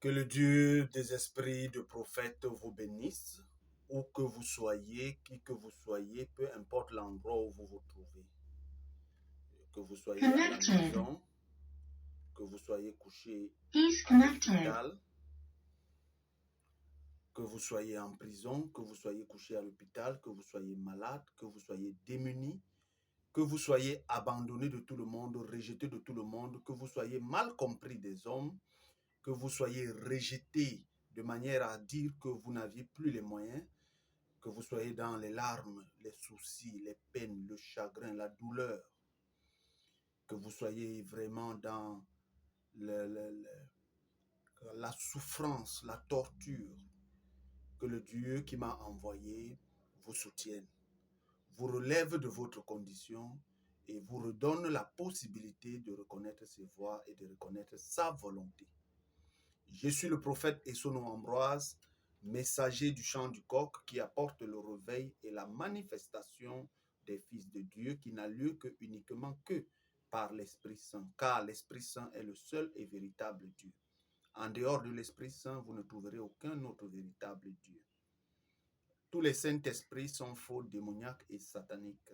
Que le Dieu des esprits de prophètes vous bénisse, où que vous soyez, qui que vous soyez, peu importe l'endroit où vous vous trouvez. Que vous soyez à la maison, que vous soyez couché à l'hôpital, que vous soyez en prison, que vous soyez couché à l'hôpital, que vous soyez malade, que vous soyez démuni, que vous soyez abandonné de tout le monde, rejeté de tout le monde, que vous soyez mal compris des hommes, que vous soyez rejeté de manière à dire que vous n'aviez plus les moyens, que vous soyez dans les larmes, les soucis, les peines, le chagrin, la douleur, que vous soyez vraiment dans la souffrance, la torture, que le Dieu qui m'a envoyé vous soutienne, vous relève de votre condition et vous redonne la possibilité de reconnaître ses voies et de reconnaître sa volonté. Je suis le prophète Essono Ambroise, messager du chant du coq qui apporte le réveil et la manifestation des fils de Dieu qui n'a lieu que uniquement que par l'Esprit Saint, car l'Esprit Saint est le seul et véritable Dieu. En dehors de l'Esprit Saint, vous ne trouverez aucun autre véritable Dieu. Tous les Saint-Esprits sont faux, démoniaques et sataniques.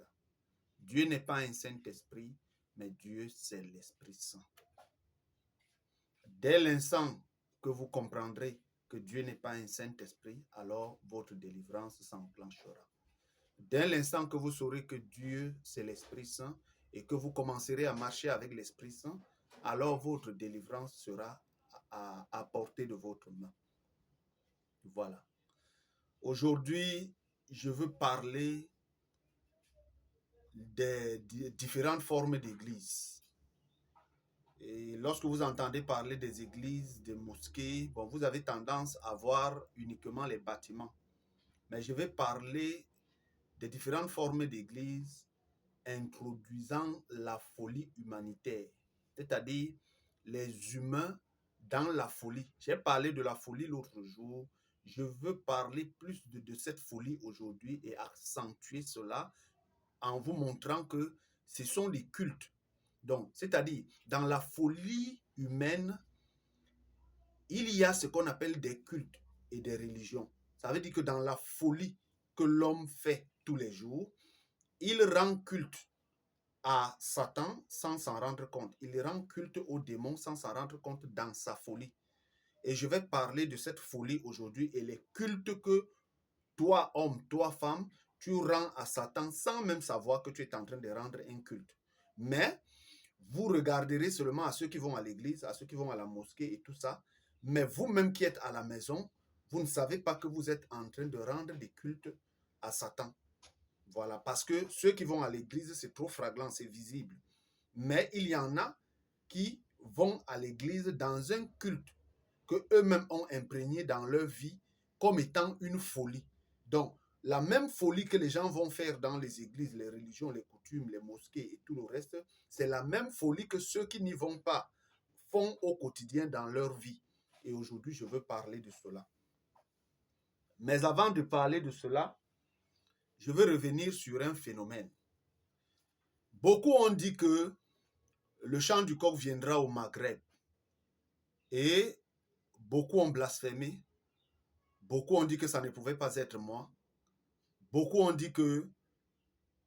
Dieu n'est pas un Saint-Esprit, mais Dieu, c'est l'Esprit Saint. Dès l'instant que vous comprendrez que Dieu n'est pas un Saint-Esprit, alors votre délivrance s'enclenchera. Dès l'instant que vous saurez que Dieu, c'est l'Esprit Saint et que vous commencerez à marcher avec l'Esprit Saint, alors votre délivrance sera à portée de votre main. Voilà. Aujourd'hui, je veux parler des différentes formes d'église. Et lorsque vous entendez parler des églises, des mosquées, bon, vous avez tendance à voir uniquement les bâtiments. Mais je vais parler des différentes formes d'églises introduisant la folie humanitaire, c'est-à-dire les humains dans la folie. J'ai parlé de la folie l'autre jour. Je veux parler plus de cette folie aujourd'hui et accentuer cela en vous montrant que ce sont des cultes. Donc, c'est-à-dire, dans la folie humaine, il y a ce qu'on appelle des cultes et des religions. Ça veut dire que dans la folie que l'homme fait tous les jours, il rend culte à Satan sans s'en rendre compte. Il rend culte aux démons sans s'en rendre compte dans sa folie. Et je vais parler de cette folie aujourd'hui et les cultes que toi, homme, toi, femme, tu rends à Satan sans même savoir que tu es en train de rendre un culte. Mais vous regarderez seulement à ceux qui vont à l'église, à ceux qui vont à la mosquée et tout ça. Mais vous-même qui êtes à la maison, vous ne savez pas que vous êtes en train de rendre des cultes à Satan. Voilà, parce que ceux qui vont à l'église, c'est trop flagrant, c'est visible. Mais il y en a qui vont à l'église dans un culte que eux-mêmes ont imprégné dans leur vie comme étant une folie. Donc, la même folie que les gens vont faire dans les églises, les religions, les coutumes, les mosquées et tout le reste, c'est la même folie que ceux qui n'y vont pas font au quotidien dans leur vie. Et aujourd'hui, je veux parler de cela. Mais avant de parler de cela, je veux revenir sur un phénomène. Beaucoup ont dit que le chant du coq viendra au Maghreb. Et beaucoup ont blasphémé. Beaucoup ont dit que ça ne pouvait pas être moi. Beaucoup ont dit que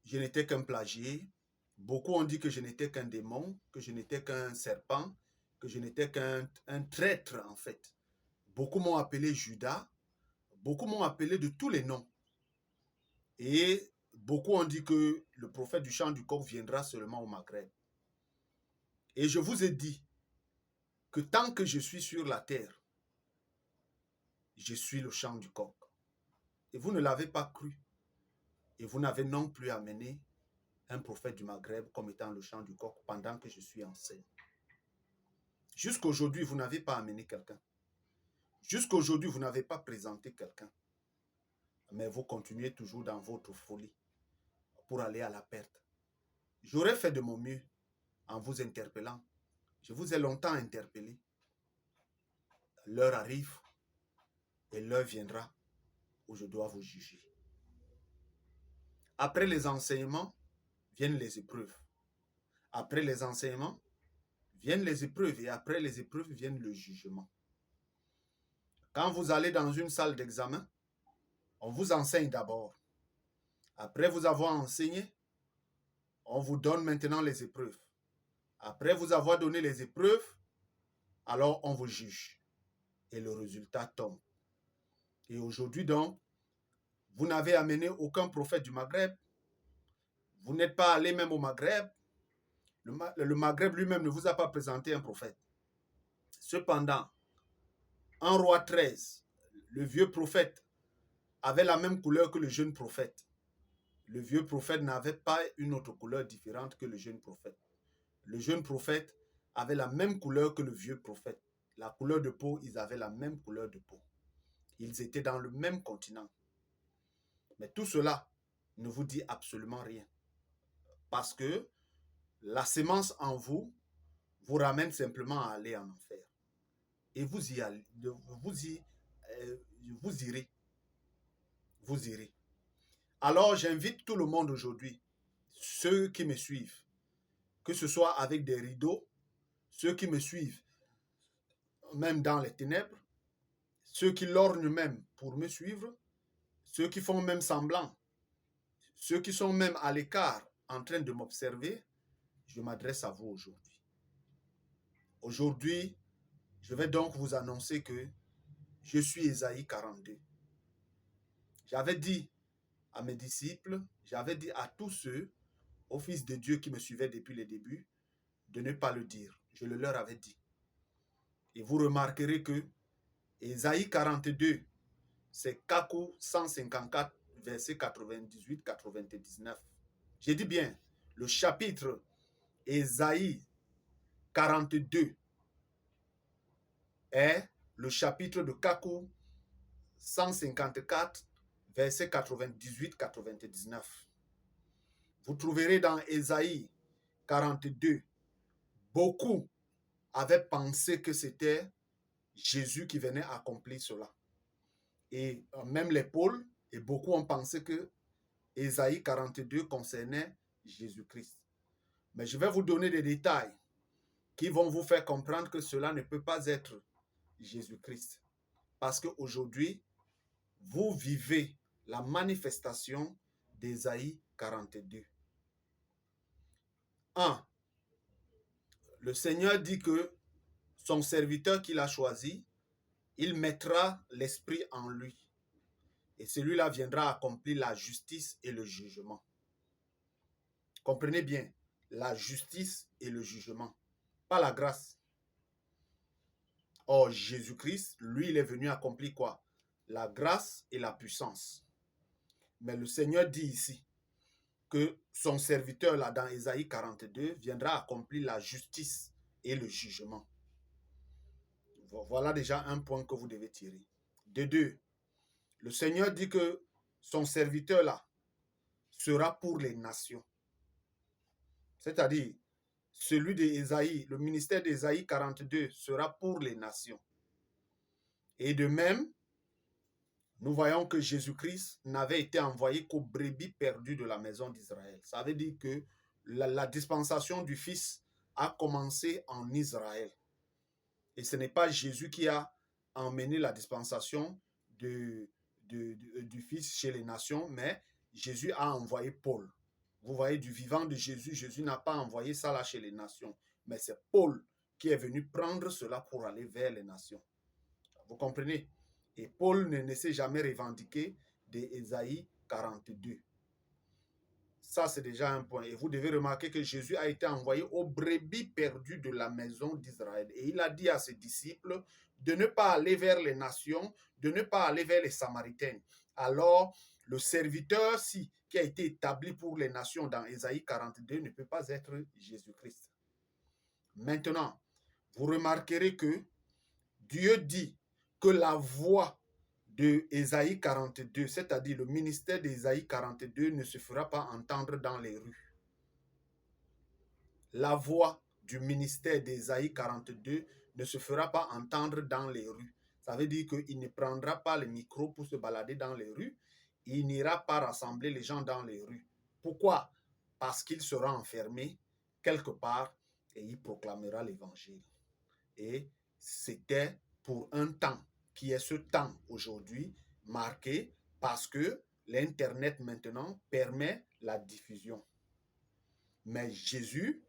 je n'étais qu'un plagié. Beaucoup ont dit que je n'étais qu'un démon, que je n'étais qu'un serpent, que je n'étais qu'un traître en fait. Beaucoup m'ont appelé Judas. Beaucoup m'ont appelé de tous les noms. Et beaucoup ont dit que le prophète du chant du coq viendra seulement au Maghreb. Et je vous ai dit que tant que je suis sur la terre, je suis le chant du coq. Et vous ne l'avez pas cru. Et vous n'avez non plus amené un prophète du Maghreb comme étant le chant du coq pendant que je suis en scène. Jusqu'aujourd'hui, vous n'avez pas amené quelqu'un. Jusqu'aujourd'hui, vous n'avez pas présenté quelqu'un. Mais vous continuez toujours dans votre folie pour aller à la perte. J'aurais fait de mon mieux en vous interpellant. Je vous ai longtemps interpellé. L'heure arrive et l'heure viendra où je dois vous juger. Après les enseignements, viennent les épreuves. Après les enseignements, viennent les épreuves et après les épreuves viennent le jugement. Quand vous allez dans une salle d'examen, on vous enseigne d'abord. Après vous avoir enseigné, on vous donne maintenant les épreuves. Après vous avoir donné les épreuves, alors on vous juge. Et le résultat tombe. Et aujourd'hui donc, vous n'avez amené aucun prophète du Maghreb. Vous n'êtes pas allé même au Maghreb. Le Maghreb lui-même ne vous a pas présenté un prophète. Cependant, en roi 13, le vieux prophète avait la même couleur que le jeune prophète. Le vieux prophète n'avait pas une autre couleur différente que le jeune prophète. Le jeune prophète avait la même couleur que le vieux prophète. La couleur de peau, ils avaient la même couleur de peau. Ils étaient dans le même continent. Mais tout cela ne vous dit absolument rien. Parce que la sémence en vous vous ramène simplement à aller en enfer. Et vous y allez, vous irez. Vous irez. Alors j'invite tout le monde aujourd'hui, ceux qui me suivent, que ce soit avec des rideaux, ceux qui me suivent même dans les ténèbres, ceux qui lorgnent même pour me suivre, ceux qui font même semblant, ceux qui sont même à l'écart en train de m'observer, je m'adresse à vous aujourd'hui. Aujourd'hui, je vais donc vous annoncer que je suis Ésaïe 42. J'avais dit à mes disciples, j'avais dit à tous ceux, aux fils de Dieu qui me suivaient depuis le début, de ne pas le dire. Je le leur avais dit. Et vous remarquerez que Ésaïe 42, c'est Kakou 154, verset 98-99. J'ai dit bien, le chapitre Ésaïe 42 est le chapitre de Kakou 154, verset 98-99. Vous trouverez dans Ésaïe 42, beaucoup avaient pensé que c'était Jésus qui venait accomplir cela. Et même les Paul, et beaucoup ont pensé que Ésaïe 42 concernait Jésus-Christ. Mais je vais vous donner des détails qui vont vous faire comprendre que cela ne peut pas être Jésus-Christ. Parce qu'aujourd'hui, vous vivez la manifestation d'Ésaïe 42. 1. Le Seigneur dit que son serviteur qu'il a choisi, il mettra l'esprit en lui. Et celui-là viendra accomplir la justice et le jugement. Comprenez bien, la justice et le jugement, pas la grâce. Or, Jésus-Christ, lui, il est venu accomplir quoi? La grâce et la puissance. Mais le Seigneur dit ici que son serviteur, là, dans Ésaïe 42, viendra accomplir la justice et le jugement. Voilà déjà un point que vous devez tirer. De deux, le Seigneur dit que son serviteur, là, sera pour les nations. C'est-à-dire, celui d'Ésaïe, le ministère d'Ésaïe 42 sera pour les nations. Et de même, nous voyons que Jésus-Christ n'avait été envoyé qu'aux brebis perdues de la maison d'Israël. Ça veut dire que la dispensation du Fils a commencé en Israël. Et ce n'est pas Jésus qui a emmené la dispensation du Fils chez les nations, mais Jésus a envoyé Paul. Vous voyez, du vivant de Jésus, Jésus n'a pas envoyé ça là chez les nations. Mais c'est Paul qui est venu prendre cela pour aller vers les nations. Vous comprenez? Et Paul ne s'est jamais revendiqué d'Ésaïe 42. Ça, c'est déjà un point. Et vous devez remarquer que Jésus a été envoyé aux brebis perdues de la maison d'Israël. Et il a dit à ses disciples de ne pas aller vers les nations, de ne pas aller vers les Samaritains. Alors, le serviteur, qui a été établi pour les nations dans Ésaïe 42, ne peut pas être Jésus-Christ. Maintenant, vous remarquerez que Dieu dit que la voix de Ésaïe 42, c'est-à-dire le ministère d'Ésaïe 42, ne se fera pas entendre dans les rues. La voix du ministère d'Ésaïe 42 ne se fera pas entendre dans les rues. Ça veut dire qu'il ne prendra pas le micro pour se balader dans les rues. Il n'ira pas rassembler les gens dans les rues. Pourquoi? Parce qu'il sera enfermé quelque part et il proclamera l'évangile. Et c'était pour un temps qui est ce temps aujourd'hui marqué parce que l'Internet maintenant permet la diffusion. Mais Jésus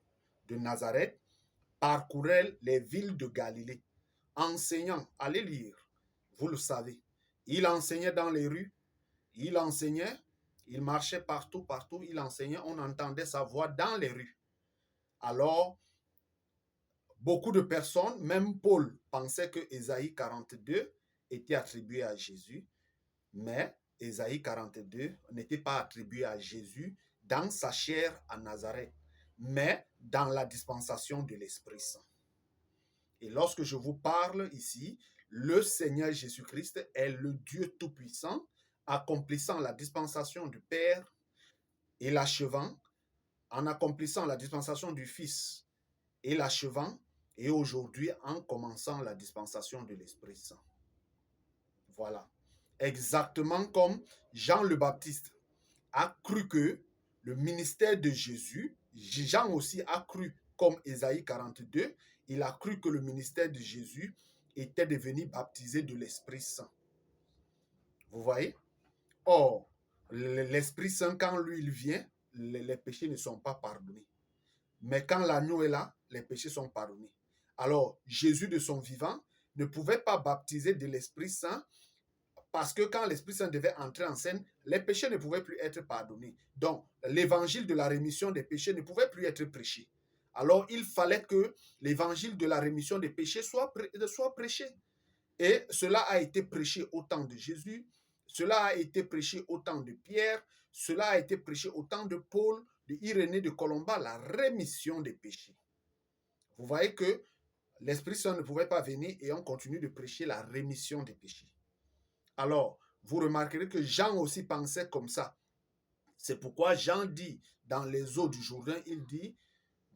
de Nazareth parcourait les villes de Galilée, enseignant, allez lire, vous le savez. Il enseignait dans les rues, il enseignait, il marchait partout, partout, il enseignait, on entendait sa voix dans les rues. Alors, beaucoup de personnes, même Paul, pensaient que Ésaïe 42 était attribué à Jésus, mais Ésaïe 42 n'était pas attribué à Jésus dans sa chair à Nazareth, mais dans la dispensation de l'Esprit Saint. Et lorsque je vous parle ici, le Seigneur Jésus-Christ est le Dieu Tout-Puissant, accomplissant la dispensation du Père et l'achevant, en accomplissant la dispensation du Fils et l'achevant, et aujourd'hui en commençant la dispensation de l'Esprit Saint. Voilà. Exactement comme Jean le Baptiste a cru que le ministère de Jésus, Jean aussi a cru, comme Ésaïe 42, il a cru que le ministère de Jésus était de venir baptiser de l'Esprit Saint. Vous voyez? Or, l'Esprit Saint, quand lui, il vient, les péchés ne sont pas pardonnés. Mais quand l'agneau est là, les péchés sont pardonnés. Alors, Jésus de son vivant ne pouvait pas baptiser de l'Esprit Saint parce que quand l'Esprit Saint devait entrer en scène, les péchés ne pouvaient plus être pardonnés. Donc, l'évangile de la rémission des péchés ne pouvait plus être prêché. Alors, il fallait que l'évangile de la rémission des péchés soit prêché. Et cela a été prêché au temps de Jésus, cela a été prêché au temps de Pierre, cela a été prêché au temps de Paul, de Irénée de Colomba, la rémission des péchés. Vous voyez que l'Esprit Saint ne pouvait pas venir et on continue de prêcher la rémission des péchés. Alors, vous remarquerez que Jean aussi pensait comme ça. C'est pourquoi Jean dit, dans les eaux du Jourdain, il dit,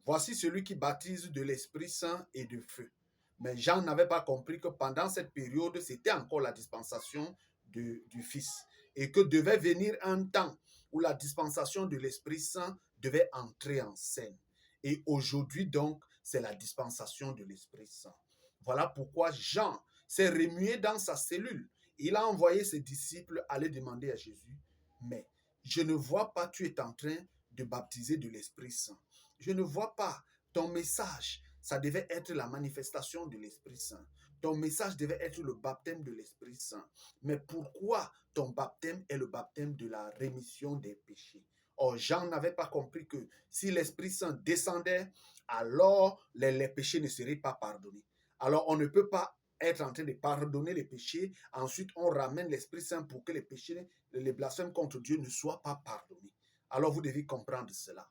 voici celui qui baptise de l'Esprit Saint et de feu. Mais Jean n'avait pas compris que pendant cette période, c'était encore la dispensation du Fils. Et que devait venir un temps où la dispensation de l'Esprit Saint devait entrer en scène. Et aujourd'hui, donc, c'est la dispensation de l'Esprit Saint. Voilà pourquoi Jean s'est remué dans sa cellule. Il a envoyé ses disciples aller demander à Jésus, mais je ne vois pas, tu es en train de baptiser de l'Esprit Saint. Je ne vois pas ton message. Ça devait être la manifestation de l'Esprit Saint. Ton message devait être le baptême de l'Esprit Saint. Mais pourquoi ton baptême est le baptême de la rémission des péchés? Or, Jean n'avait pas compris que si l'Esprit Saint descendait, alors les péchés ne seraient pas pardonnés. Alors, on ne peut pas être en train de pardonner les péchés. Ensuite, on ramène l'Esprit Saint pour que les péchés, les blasphèmes contre Dieu ne soient pas pardonnés. Alors, vous devez comprendre cela.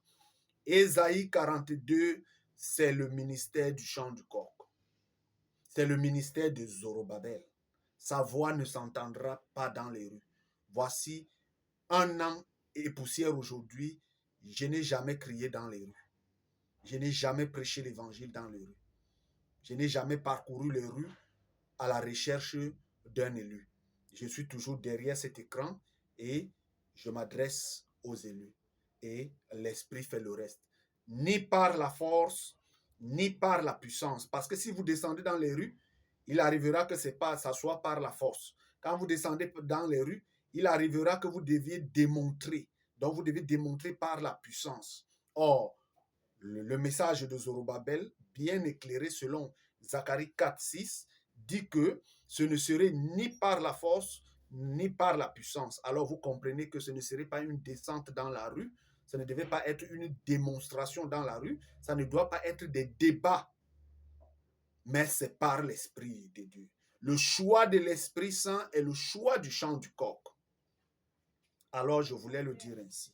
Ésaïe 42, c'est le ministère du chant du coq. C'est le ministère de Zorobabel. Sa voix ne s'entendra pas dans les rues. Voici un an et poussière aujourd'hui, je n'ai jamais crié dans les rues. Je n'ai jamais prêché l'évangile dans les rues. Je n'ai jamais parcouru les rues à la recherche d'un élu. Je suis toujours derrière cet écran et je m'adresse aux élus. Et l'Esprit fait le reste. Ni par la force, ni par la puissance. Parce que si vous descendez dans les rues, il arrivera que ça soit par la force. Quand vous descendez dans les rues, il arrivera que vous deviez démontrer. Donc vous devez démontrer par la puissance. Or, le message de Zorobabel, bien éclairé selon Zacharie 4:6, dit que ce ne serait ni par la force, ni par la puissance. Alors vous comprenez que ce ne serait pas une descente dans la rue, ça ne devait pas être une démonstration dans la rue, ça ne doit pas être des débats, mais c'est par l'Esprit de Dieu. Le choix de l'Esprit Saint est le choix du chant du coq. Alors je voulais le dire ainsi.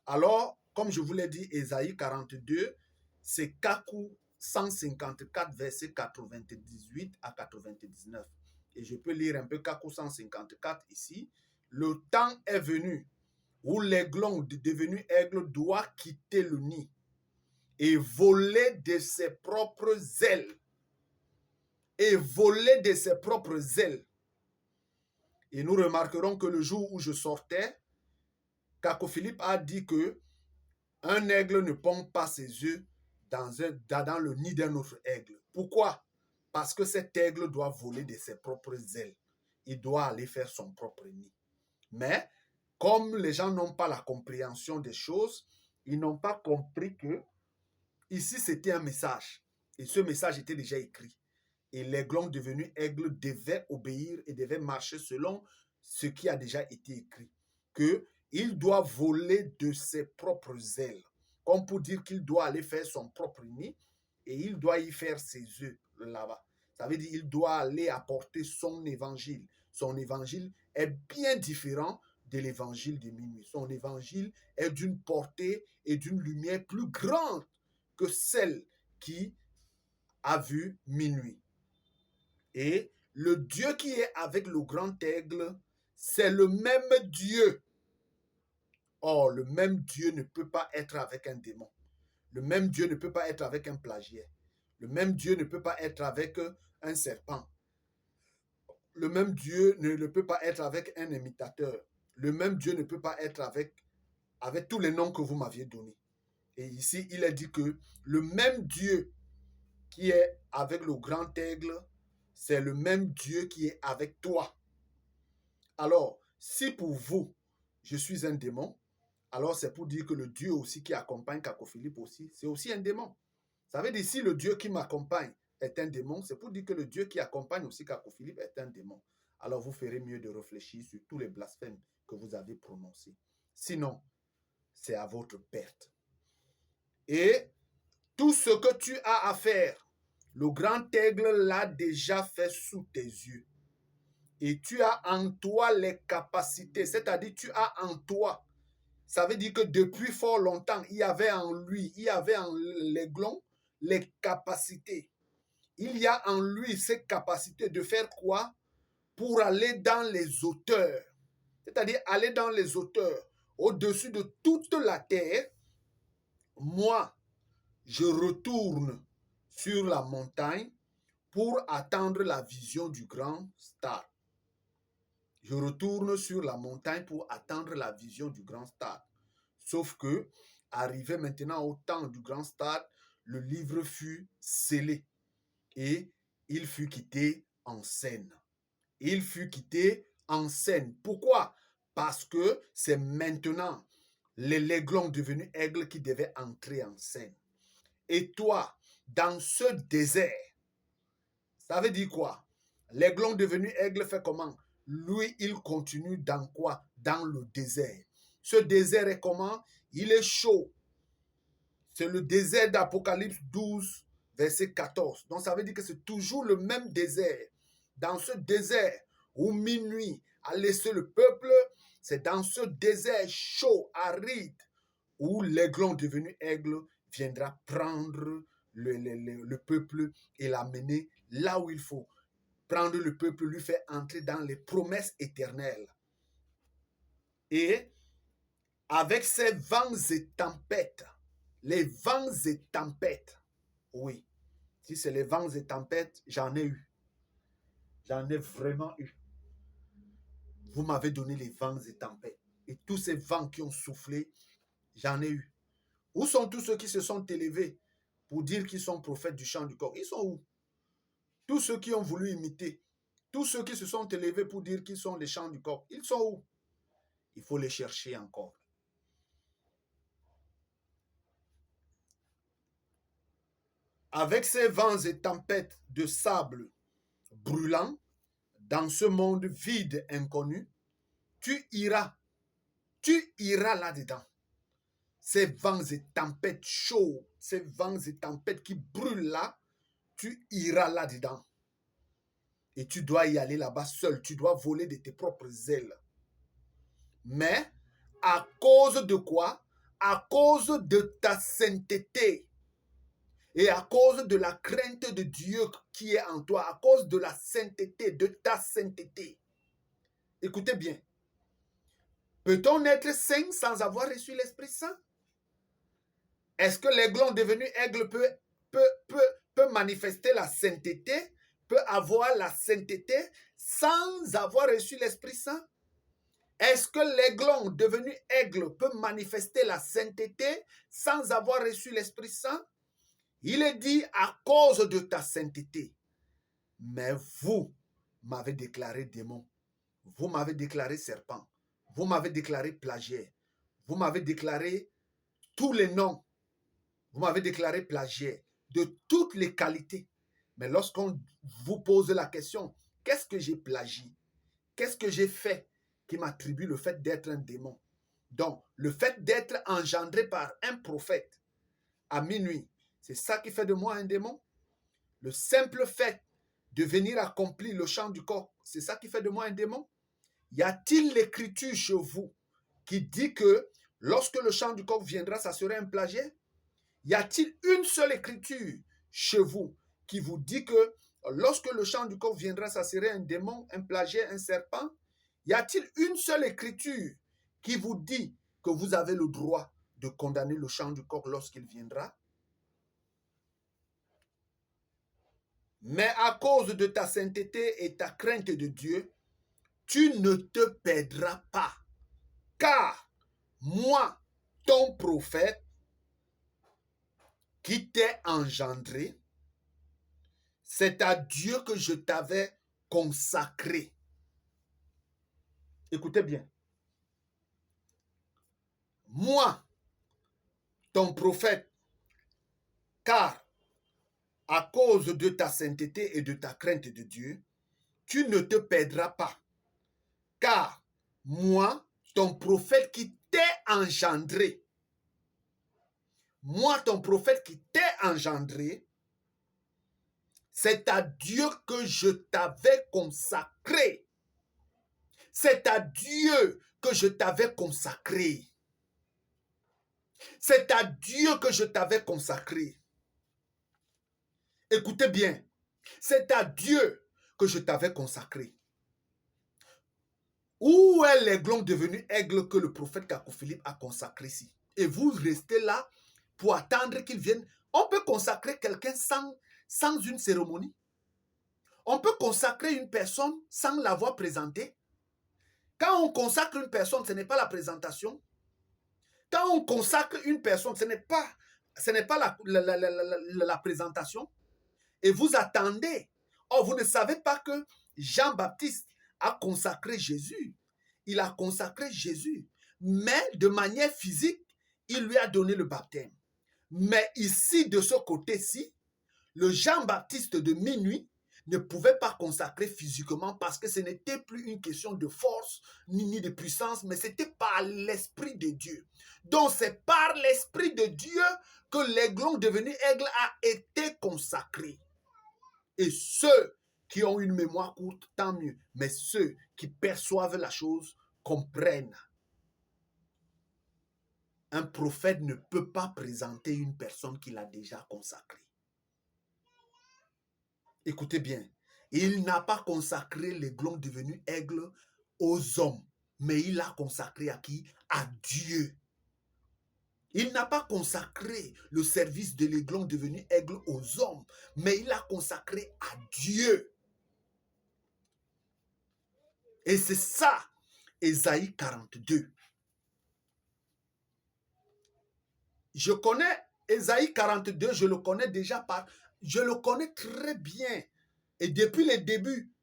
Alors, comme je vous l'ai dit, Ésaïe 42, c'est Kakou 154, versets 98 à 99. Et je peux lire un peu Kakou 154 ici. Le temps est venu où l'aiglon devenu aigle doit quitter le nid et voler de ses propres ailes. Et voler de ses propres ailes. Et nous remarquerons que le jour où je sortais, Kako Philippe a dit que un aigle ne pond pas ses œufs dans le nid d'un autre aigle. Pourquoi? Parce que cet aigle doit voler de ses propres ailes. Il doit aller faire son propre nid. Mais comme les gens n'ont pas la compréhension des choses, ils n'ont pas compris que ici c'était un message. Et ce message était déjà écrit. Et l'aiglon devenu aigle devait obéir et devait marcher selon ce qui a déjà été écrit. Qu'il doit voler de ses propres ailes. Comme pour dire qu'il doit aller faire son propre nid et il doit y faire ses œufs là-bas. Ça veut dire qu'il doit aller apporter son évangile. Son évangile est bien différent de l'évangile de minuit. Son évangile est d'une portée et d'une lumière plus grande que celle qui a vu minuit. Et le Dieu qui est avec le grand aigle, c'est le même Dieu. Or, le même Dieu ne peut pas être avec un démon. Le même Dieu ne peut pas être avec un plagiaire. Le même Dieu ne peut pas être avec un serpent. Le même Dieu ne peut pas être avec un imitateur. Le même Dieu ne peut pas être avec tous les noms que vous m'aviez donnés. Et ici, il est dit que le même Dieu qui est avec le grand aigle, c'est le même Dieu qui est avec toi. Alors, si pour vous, je suis un démon, alors c'est pour dire que le Dieu aussi qui accompagne Kako Philippe aussi, c'est aussi un démon. Ça veut dire si le Dieu qui m'accompagne est un démon, c'est pour dire que le Dieu qui accompagne aussi Kako Philippe est un démon. Alors vous ferez mieux de réfléchir sur tous les blasphèmes que vous avez prononcés. Sinon, c'est à votre perte. Et tout ce que tu as à faire, le grand aigle l'a déjà fait sous tes yeux. Et tu as en toi les capacités, c'est-à-dire tu as en toi. Ça veut dire que depuis fort longtemps, il y avait en lui, il y avait en l'aiglon les capacités. Il y a en lui ces capacités de faire quoi? Pour aller dans les hauteurs. C'est-à-dire aller dans les hauteurs, au-dessus de toute la terre. Moi, je retourne sur la montagne pour attendre la vision du grand stade. Je retourne sur la montagne pour attendre la vision du grand stade. Sauf que, arrivé maintenant au temps du grand stade, le livre fut scellé et il fut quitté en scène. Il fut quitté en scène. Pourquoi? Parce que c'est maintenant l'aiglon devenu aigle qui devait entrer en scène. Et toi, dans ce désert, ça veut dire quoi? L'aiglon devenu aigle fait comment? Lui, il continue dans quoi? Dans le désert. Ce désert est comment? Il est chaud. C'est le désert d'Apocalypse 12, verset 14. Donc ça veut dire que c'est toujours le même désert. Dans ce désert où minuit a laissé le peuple, c'est dans ce désert chaud, aride, où l'aiglon devenu aigle viendra prendre le peuple et l'amener là où il faut. Prendre le peuple, lui faire entrer dans les promesses éternelles. Et avec ces vents et tempêtes, les vents et tempêtes, oui, si c'est les vents et tempêtes, j'en ai eu. J'en ai vraiment eu. Vous m'avez donné les vents et tempêtes. Et tous ces vents qui ont soufflé, j'en ai eu. Où sont tous ceux qui se sont élevés pour dire qu'ils sont prophètes du chant du corps? Ils sont où? Tous ceux qui ont voulu imiter, tous ceux qui se sont élevés pour dire qu'ils sont les chants du corps, ils sont où? Il faut les chercher encore. Avec ces vents et tempêtes de sable brûlant, dans ce monde vide, inconnu, tu iras là-dedans. Ces vents et tempêtes chauds, ces vents et tempêtes qui brûlent là, tu iras là-dedans. Et tu dois y aller là-bas seul, tu dois voler de tes propres ailes. Mais à cause de quoi? À cause de ta sainteté. Et à cause de la crainte de Dieu qui est en toi, à cause de la sainteté, de ta sainteté. Écoutez bien. Peut-on être saint sans avoir reçu l'Esprit Saint? Est-ce que l'aiglon devenu aigle peut manifester la sainteté, peut avoir la sainteté sans avoir reçu l'Esprit Saint? Est-ce que l'aiglon devenu aigle peut manifester la sainteté sans avoir reçu l'Esprit Saint? Il est dit à cause de ta sainteté. Mais vous m'avez déclaré démon. Vous m'avez déclaré serpent. Vous m'avez déclaré plagiaire. Vous m'avez déclaré tous les noms. Vous m'avez déclaré plagiaire de toutes les qualités. Mais lorsqu'on vous pose la question, qu'est-ce que j'ai plagié? Qu'est-ce que j'ai fait qui m'attribue le fait d'être un démon? Donc, le fait d'être engendré par un prophète à minuit, c'est ça qui fait de moi un démon? Le simple fait de venir accomplir le chant du corps, c'est ça qui fait de moi un démon? Y a-t-il l'écriture chez vous qui dit que lorsque le chant du corps viendra, ça serait un plagiat? Y a-t-il une seule écriture chez vous qui vous dit que lorsque le chant du corps viendra, ça serait un démon, un plagiat, un serpent? Y a-t-il une seule écriture qui vous dit que vous avez le droit de condamner le chant du corps lorsqu'il viendra? Mais à cause de ta sainteté et ta crainte de Dieu, tu ne te perdras pas. Car moi, ton prophète, qui t'ai engendré, c'est à Dieu que je t'avais consacré. Écoutez bien. Moi, ton prophète, car à cause de ta sainteté et de ta crainte de Dieu, tu ne te perdras pas. Car moi, ton prophète qui t'ai engendré, moi, ton prophète qui t'ai engendré, c'est à Dieu que je t'avais consacré. C'est à Dieu que je t'avais consacré. C'est à Dieu que je t'avais consacré. Écoutez bien, c'est à Dieu que je t'avais consacré. Où est l'aiglon devenu aigle que le prophète Kakou-Philippe a consacré ici? Et vous restez là pour attendre qu'il vienne. On peut consacrer quelqu'un sans une cérémonie. On peut consacrer une personne sans l'avoir présentée. Quand on consacre une personne, ce n'est pas la présentation. Quand on consacre une personne, ce n'est pas la présentation. Et vous attendez. Oh, vous ne savez pas que Jean-Baptiste a consacré Jésus. Il a consacré Jésus. Mais de manière physique, il lui a donné le baptême. Mais ici, de ce côté-ci, le Jean-Baptiste de minuit ne pouvait pas consacrer physiquement parce que ce n'était plus une question de force ni de puissance, mais c'était par l'Esprit de Dieu. Donc c'est par l'Esprit de Dieu que l'aiglon devenu aigle a été consacré. Et ceux qui ont une mémoire courte, tant mieux. Mais ceux qui perçoivent la chose comprennent. Un prophète ne peut pas présenter une personne qu'il a déjà consacrée. Écoutez bien, il n'a pas consacré l'aiglon devenu aigle aux hommes, mais il l'a consacré à qui? À Dieu. Il n'a pas consacré le service de l'aiglon devenu aigle aux hommes, mais il l'a consacré à Dieu. Et c'est ça, Ésaïe 42. Je connais Ésaïe 42, je le connais déjà je le connais très bien. Et depuis le début,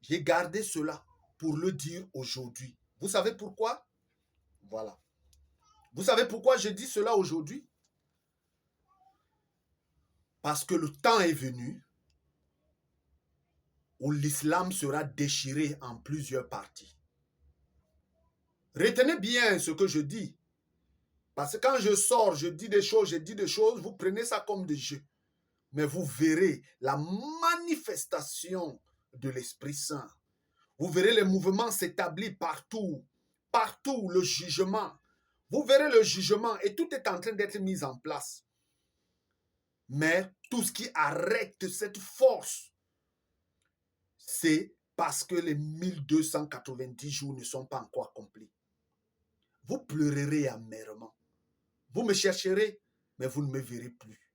j'ai gardé cela pour le dire aujourd'hui. Vous savez pourquoi? Voilà. Vous savez pourquoi je dis cela aujourd'hui? Parce que le temps est venu où l'islam sera déchiré en plusieurs parties. Retenez bien ce que je dis. Parce que quand je sors, je dis des choses, vous prenez ça comme des jeux. Mais vous verrez la manifestation de l'Esprit Saint. Vous verrez les mouvements s'établir partout. Partout, le jugement. Vous verrez le jugement et tout est en train d'être mis en place. Mais tout ce qui arrête cette force, c'est parce que les 1290 jours ne sont pas encore accomplis. Vous pleurerez amèrement. Vous me chercherez, mais vous ne me verrez plus.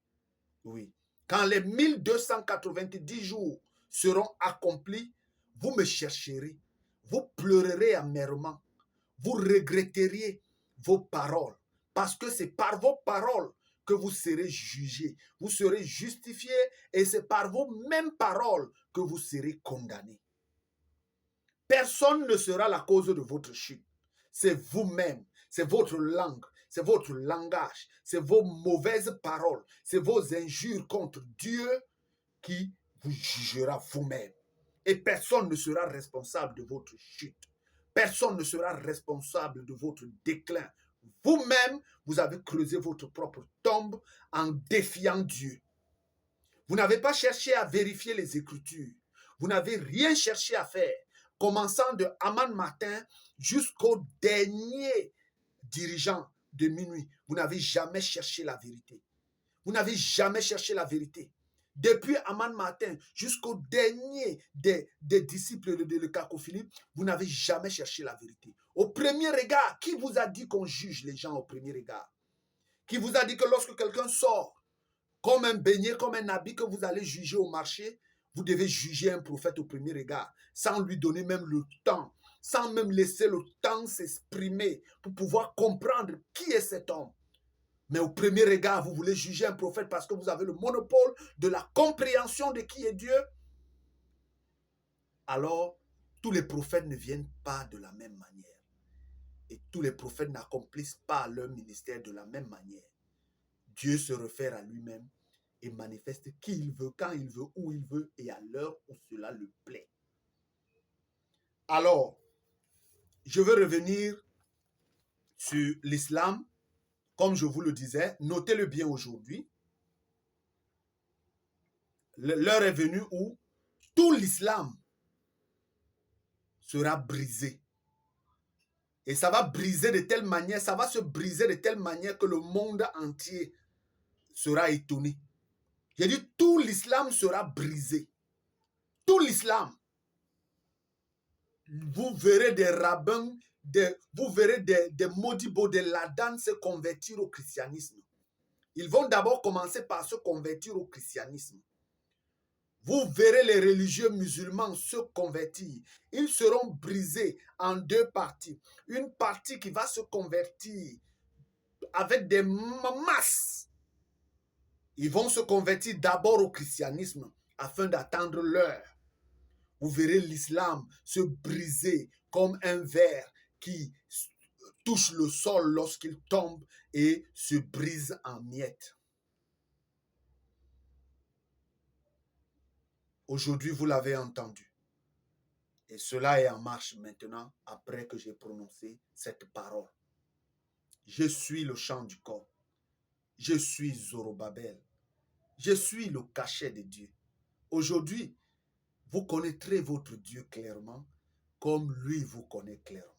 Oui. Quand les 1290 jours seront accomplis, vous me chercherez. Vous pleurerez amèrement. Vous regretteriez vos paroles. Parce que c'est par vos paroles que vous serez jugés, vous serez justifiés et c'est par vos mêmes paroles que vous serez condamnés. Personne ne sera la cause de votre chute. C'est vous-même, c'est votre langue, c'est votre langage, c'est vos mauvaises paroles, c'est vos injures contre Dieu qui vous jugera vous-même. Et personne ne sera responsable de votre chute. Personne ne sera responsable de votre déclin. Vous-même, vous avez creusé votre propre tombe en défiant Dieu. Vous n'avez pas cherché à vérifier les Écritures. Vous n'avez rien cherché à faire. Commençant de Haman matin jusqu'au dernier dirigeant de minuit. Vous n'avez jamais cherché la vérité. Vous n'avez jamais cherché la vérité. Depuis Haman matin jusqu'au dernier des disciples de le Cacophilie, vous n'avez jamais cherché la vérité. Au premier regard, qui vous a dit qu'on juge les gens au premier regard? Qui vous a dit que lorsque quelqu'un sort comme un beignet, comme un habit que vous allez juger au marché, vous devez juger un prophète au premier regard, sans lui donner même le temps, sans même laisser le temps s'exprimer pour pouvoir comprendre qui est cet homme. Mais au premier regard, vous voulez juger un prophète parce que vous avez le monopole de la compréhension de qui est Dieu. Alors, tous les prophètes ne viennent pas de la même manière. Et tous les prophètes n'accomplissent pas leur ministère de la même manière. Dieu se réfère à lui-même et manifeste qui il veut, quand il veut, où il veut et à l'heure où cela le plaît. Alors, je veux revenir sur l'islam. Comme je vous le disais, notez-le bien aujourd'hui. L'heure est venue où tout l'islam sera brisé. Et ça va briser de telle manière, ça va se briser de telle manière que le monde entier sera étonné. J'ai dit, tout l'islam sera brisé. Tout l'islam. Vous verrez des rabbins, vous verrez des modibos, des ladans se convertir au christianisme. Ils vont d'abord commencer par se convertir au christianisme. Vous verrez les religieux musulmans se convertir. Ils seront brisés en deux parties. Une partie qui va se convertir avec des masses. Ils vont se convertir d'abord au christianisme afin d'attendre l'heure. Vous verrez l'islam se briser comme un verre qui touche le sol lorsqu'il tombe et se brise en miettes. Aujourd'hui, vous l'avez entendu. Et cela est en marche maintenant après que j'ai prononcé cette parole. Je suis le chant du corps. Je suis Zorobabel. Je suis le cachet de Dieu. Aujourd'hui, vous connaîtrez votre Dieu clairement comme lui vous connaît clairement.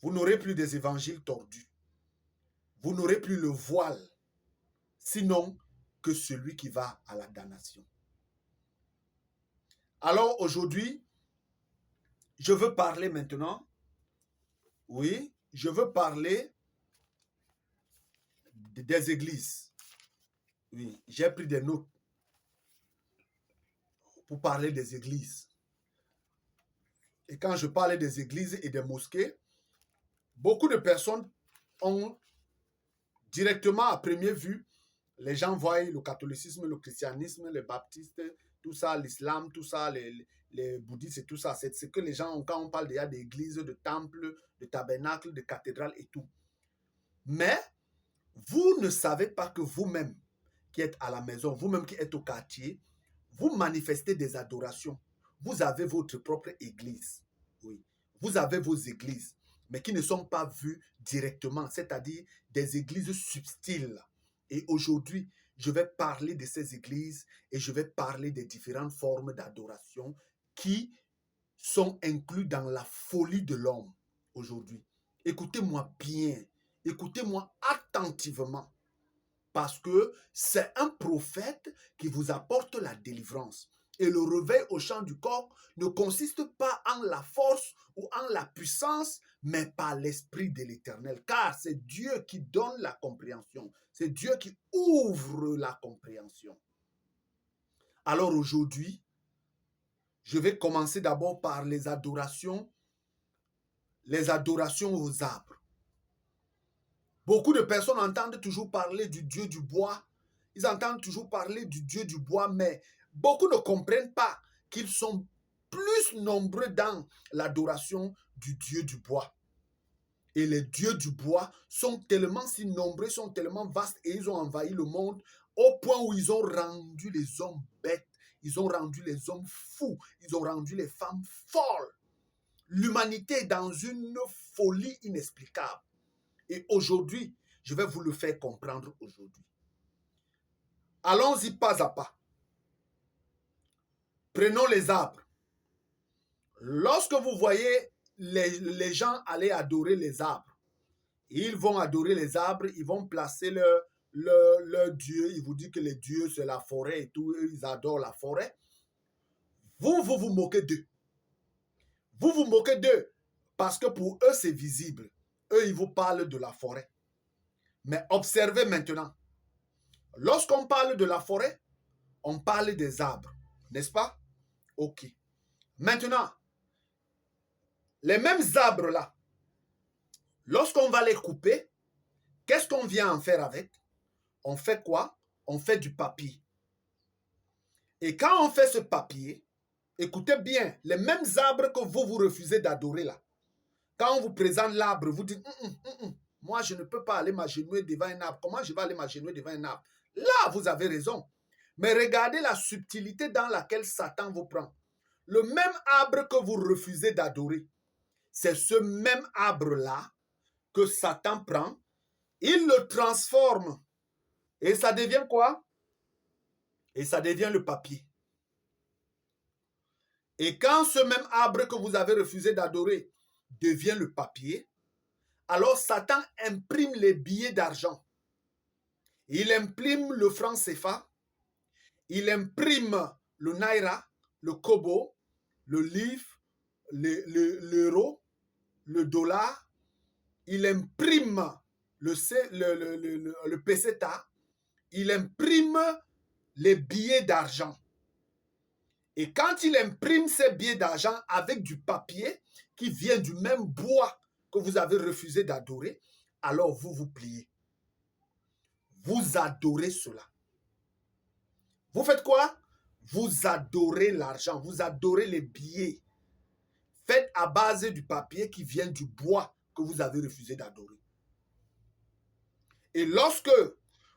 Vous n'aurez plus des évangiles tordus. Vous n'aurez plus le voile, sinon que celui qui va à la damnation. Alors aujourd'hui, je veux parler maintenant, oui, je veux parler des églises. Oui, j'ai pris des notes pour parler des églises. Et quand je parlais des églises et des mosquées, beaucoup de personnes ont directement à première vue, les gens voient le catholicisme, le christianisme, les baptistes, tout ça, l'islam, tout ça, les bouddhistes et tout ça. C'est ce que les gens ont quand on parle déjà d'églises, de temples, de tabernacles, de cathédrales et tout. Mais vous ne savez pas que vous-même qui êtes à la maison, vous-même qui êtes au quartier, vous manifestez des adorations. Vous avez votre propre église. Oui. Vous avez vos églises, mais qui ne sont pas vues directement, c'est-à-dire des églises subtiles. Et aujourd'hui, je vais parler de ces églises et je vais parler des différentes formes d'adoration qui sont incluses dans la folie de l'homme aujourd'hui. Écoutez-moi bien, écoutez-moi attentivement. Parce que c'est un prophète qui vous apporte la délivrance. Et le réveil au champ du corps ne consiste pas en la force ou en la puissance, mais par l'Esprit de l'Éternel. Car c'est Dieu qui donne la compréhension. C'est Dieu qui ouvre la compréhension. Alors aujourd'hui, je vais commencer d'abord par les adorations aux arbres. Beaucoup de personnes entendent toujours parler du Dieu du bois. Ils entendent toujours parler du Dieu du bois, mais beaucoup ne comprennent pas qu'ils sont plus nombreux dans l'adoration du Dieu du bois. Et les dieux du bois sont tellement si nombreux, sont tellement vastes et ils ont envahi le monde au point où ils ont rendu les hommes bêtes, ils ont rendu les hommes fous, ils ont rendu les femmes folles. L'humanité est dans une folie inexplicable. Et aujourd'hui, je vais vous le faire comprendre aujourd'hui. Allons-y pas à pas. Prenons les arbres. Lorsque vous voyez les gens aller adorer les arbres, ils vont adorer les arbres, ils vont placer leur dieu, ils vous disent que les dieux c'est la forêt et tout, ils adorent la forêt. Vous vous moquez d'eux. Vous vous moquez d'eux parce que pour eux c'est visible. Eux, ils vous parlent de la forêt. Mais observez maintenant. Lorsqu'on parle de la forêt, on parle des arbres, n'est-ce pas? Ok. Maintenant, les mêmes arbres là, lorsqu'on va les couper, qu'est-ce qu'on vient en faire avec? On fait quoi? On fait du papier. Et quand on fait ce papier, écoutez bien, les mêmes arbres que vous refusez d'adorer là, quand on vous présente l'arbre, vous dites, moi je ne peux pas aller m'agenouiller devant un arbre. Comment je vais aller m'agenouiller devant un arbre? Là, vous avez raison. Mais regardez la subtilité dans laquelle Satan vous prend. Le même arbre que vous refusez d'adorer, c'est ce même arbre-là que Satan prend, il le transforme. Et ça devient quoi? Et ça devient le papier. Et quand ce même arbre que vous avez refusé d'adorer devient le papier, alors Satan imprime les billets d'argent. Il imprime le franc CFA, il imprime le naira, le kobo, le livre, l'euro, le dollar, il imprime le peseta, il imprime les billets d'argent. Et quand il imprime ces billets d'argent avec du papier qui vient du même bois que vous avez refusé d'adorer, alors vous vous pliez. Vous adorez cela. Vous faites quoi? Vous adorez l'argent, vous adorez les billets. Faites à base du papier qui vient du bois que vous avez refusé d'adorer. Et lorsque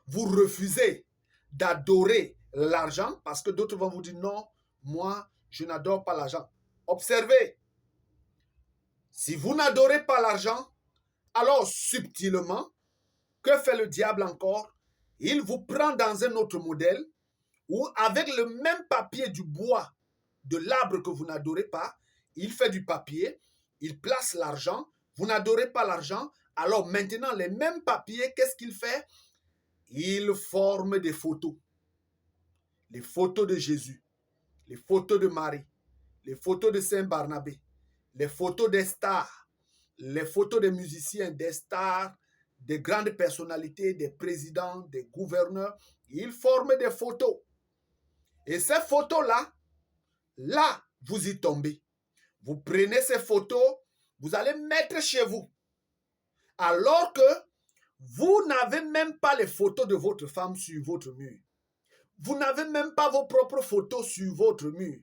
vous refusez d'adorer l'argent, parce que d'autres vont vous dire non, moi, je n'adore pas l'argent. Observez, si vous n'adorez pas l'argent, alors subtilement, que fait le diable encore? Il vous prend dans un autre modèle où avec le même papier du bois de l'arbre que vous n'adorez pas, il fait du papier, il place l'argent, vous n'adorez pas l'argent, alors maintenant les mêmes papiers, qu'est-ce qu'il fait? Il forme des photos. Les photos de Jésus, les photos de Marie, les photos de Saint Barnabé, les photos des stars, les photos des musiciens, des stars, des grandes personnalités, des présidents, des gouverneurs. Ils forment des photos. Et ces photos-là, là, vous y tombez. Vous prenez ces photos, vous allez mettre chez vous. Alors que vous n'avez même pas les photos de votre femme sur votre mur. Vous n'avez même pas vos propres photos sur votre mur.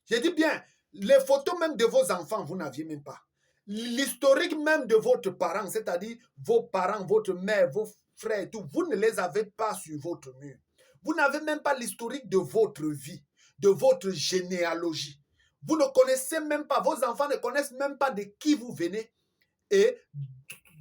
Je dis bien, les photos même de vos enfants, vous n'aviez même pas. L'historique même de votre parent, c'est-à-dire vos parents, votre mère, vos frères et tout, vous ne les avez pas sur votre mur. Vous n'avez même pas l'historique de votre vie, de votre généalogie. Vous ne connaissez même pas, vos enfants ne connaissent même pas de qui vous venez et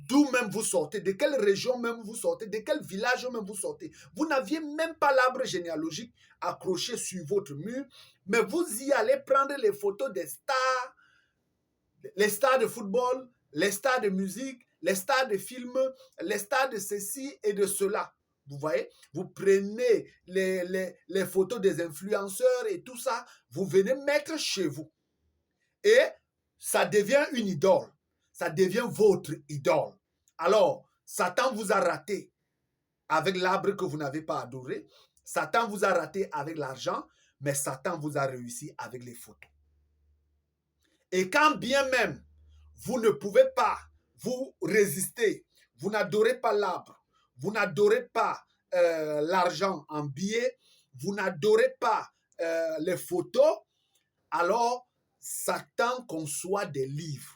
d'où même vous sortez, de quelle région même vous sortez, de quel village même vous sortez. Vous n'aviez même pas l'arbre généalogique accroché sur votre mur, mais vous y allez prendre les photos des stars, les stars de football, les stars de musique, les stars de films, les stars de ceci et de cela. Vous voyez, vous prenez les photos des influenceurs et tout ça, vous venez mettre chez vous. Et ça devient une idole. Ça devient votre idole. Alors, Satan vous a raté avec l'arbre que vous n'avez pas adoré. Satan vous a raté avec l'argent, mais Satan vous a réussi avec les photos. Et quand bien même, vous ne pouvez pas vous résister, vous n'adorez pas l'arbre, vous n'adorez pas l'argent en billets, vous n'adorez pas les photos, alors Satan conçoit des livres.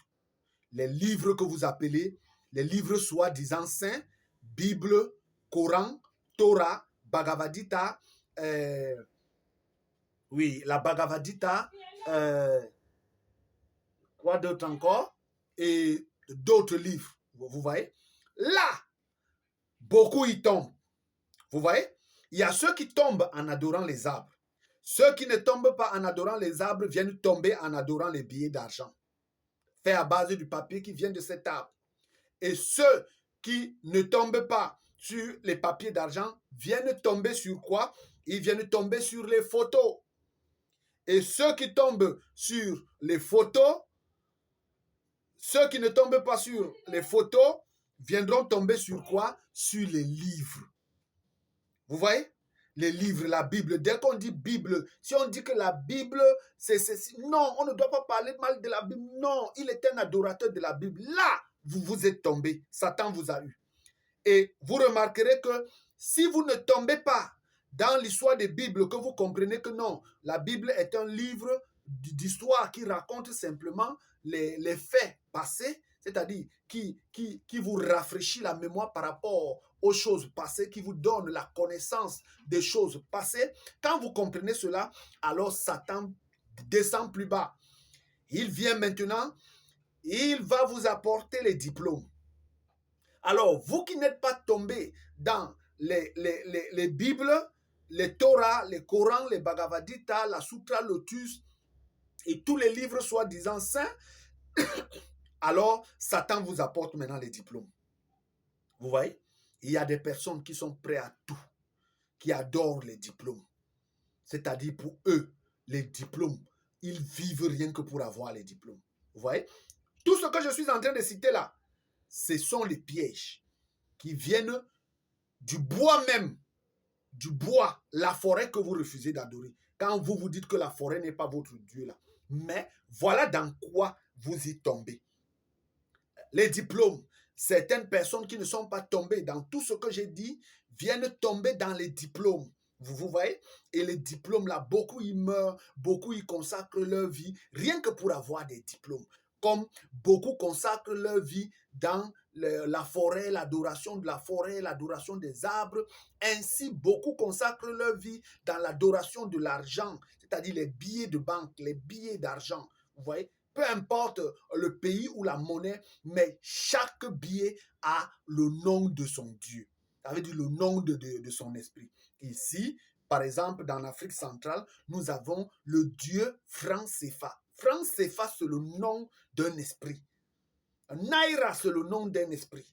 Les livres que vous appelez, les livres soi-disant saints, Bible, Coran, Torah, Bhagavad Gita, oui, la Bhagavad Gita, quoi d'autre encore, et d'autres livres, vous voyez. Là, beaucoup y tombent. Vous voyez, il y a ceux qui tombent en adorant les arbres. Ceux qui ne tombent pas en adorant les arbres viennent tomber en adorant les billets d'argent, faits à base du papier qui vient de cet arbre. Et ceux qui ne tombent pas sur les papiers d'argent viennent tomber sur quoi? Ils viennent tomber sur les photos. Et ceux qui tombent sur les photos, ceux qui ne tombent pas sur les photos viendront tomber sur quoi? Sur les livres. Vous voyez? Les livres, la Bible. Dès qu'on dit Bible, si on dit que la Bible, c'est... Non, on ne doit pas parler mal de la Bible. Non, il est un adorateur de la Bible. Là, vous êtes tombé. Satan vous a eu. Et vous remarquerez que si vous ne tombez pas dans l'histoire des Bibles, que vous comprenez que non, la Bible est un livre d'histoire qui raconte simplement les faits passés, c'est-à-dire qui vous rafraîchit la mémoire par rapport aux choses passées, qui vous donne la connaissance des choses passées. Quand vous comprenez cela, alors Satan descend plus bas. Il vient maintenant, il va vous apporter les diplômes. Alors, vous qui n'êtes pas tombés dans les Bibles, les Torah, les Corans, les Bhagavad Gita, la Sutra Lotus et tous les livres soi-disant saints, alors Satan vous apporte maintenant les diplômes. Vous voyez? Il y a des personnes qui sont prêtes à tout, qui adorent les diplômes. C'est-à-dire pour eux, les diplômes, ils vivent rien que pour avoir les diplômes. Vous voyez? Tout ce que je suis en train de citer là, ce sont les pièges qui viennent du bois même, du bois, la forêt que vous refusez d'adorer. Quand vous vous dites que la forêt n'est pas votre Dieu là. Mais voilà dans quoi vous y tombez. Les diplômes, certaines personnes qui ne sont pas tombées dans tout ce que j'ai dit viennent tomber dans les diplômes. Vous voyez? Et les diplômes là, beaucoup y meurent, beaucoup y consacrent leur vie, rien que pour avoir des diplômes. Comme beaucoup consacrent leur vie dans la forêt, l'adoration de la forêt, l'adoration des arbres. Ainsi, beaucoup consacrent leur vie dans l'adoration de l'argent, c'est-à-dire les billets de banque, les billets d'argent. Vous voyez? Peu importe le pays ou la monnaie, mais chaque billet a le nom de son Dieu. Ça veut dire le nom de son esprit. Ici, par exemple, dans l'Afrique centrale, nous avons le Dieu franc CFA. Franc CFA, c'est le nom d'un esprit. Naira, c'est le nom d'un esprit.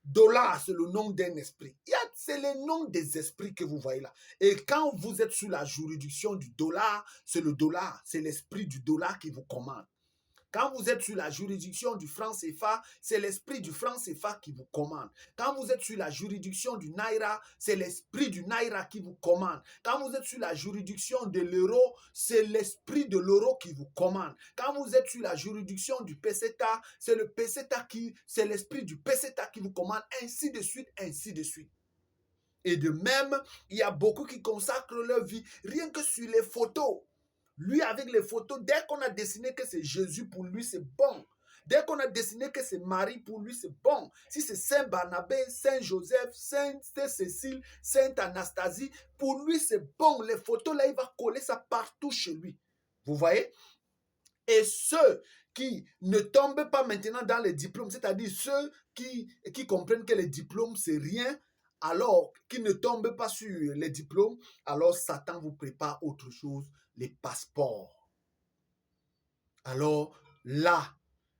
Dollar, c'est le nom d'un esprit. C'est le nom des esprits que vous voyez là. Et quand vous êtes sous la juridiction du dollar, c'est le dollar, c'est l'esprit du dollar qui vous commande. Quand vous êtes sur la juridiction du franc CFA, c'est l'esprit du franc CFA qui vous commande. Quand vous êtes sur la juridiction du Naira, c'est l'esprit du Naira qui vous commande. Quand vous êtes sur la juridiction de l'euro, c'est l'esprit de l'euro qui vous commande. Quand vous êtes sur la juridiction du peseta, c'est le peseta c'est l'esprit du peseta qui vous commande, ainsi de suite, ainsi de suite. Et de même, il y a beaucoup qui consacrent leur vie rien que sur les photos. Lui, avec les photos, dès qu'on a dessiné que c'est Jésus, pour lui, c'est bon. Dès qu'on a dessiné que c'est Marie, pour lui, c'est bon. Si c'est Saint Barnabé, Saint Joseph, Sainte Cécile, Sainte Anastasie, pour lui, c'est bon. Les photos, là, il va coller ça partout chez lui. Vous voyez? Et ceux qui ne tombent pas maintenant dans les diplômes, c'est-à-dire ceux qui comprennent que les diplômes, c'est rien, alors qu'ils ne tombent pas sur les diplômes, alors Satan vous prépare autre chose, les passeports. Alors là,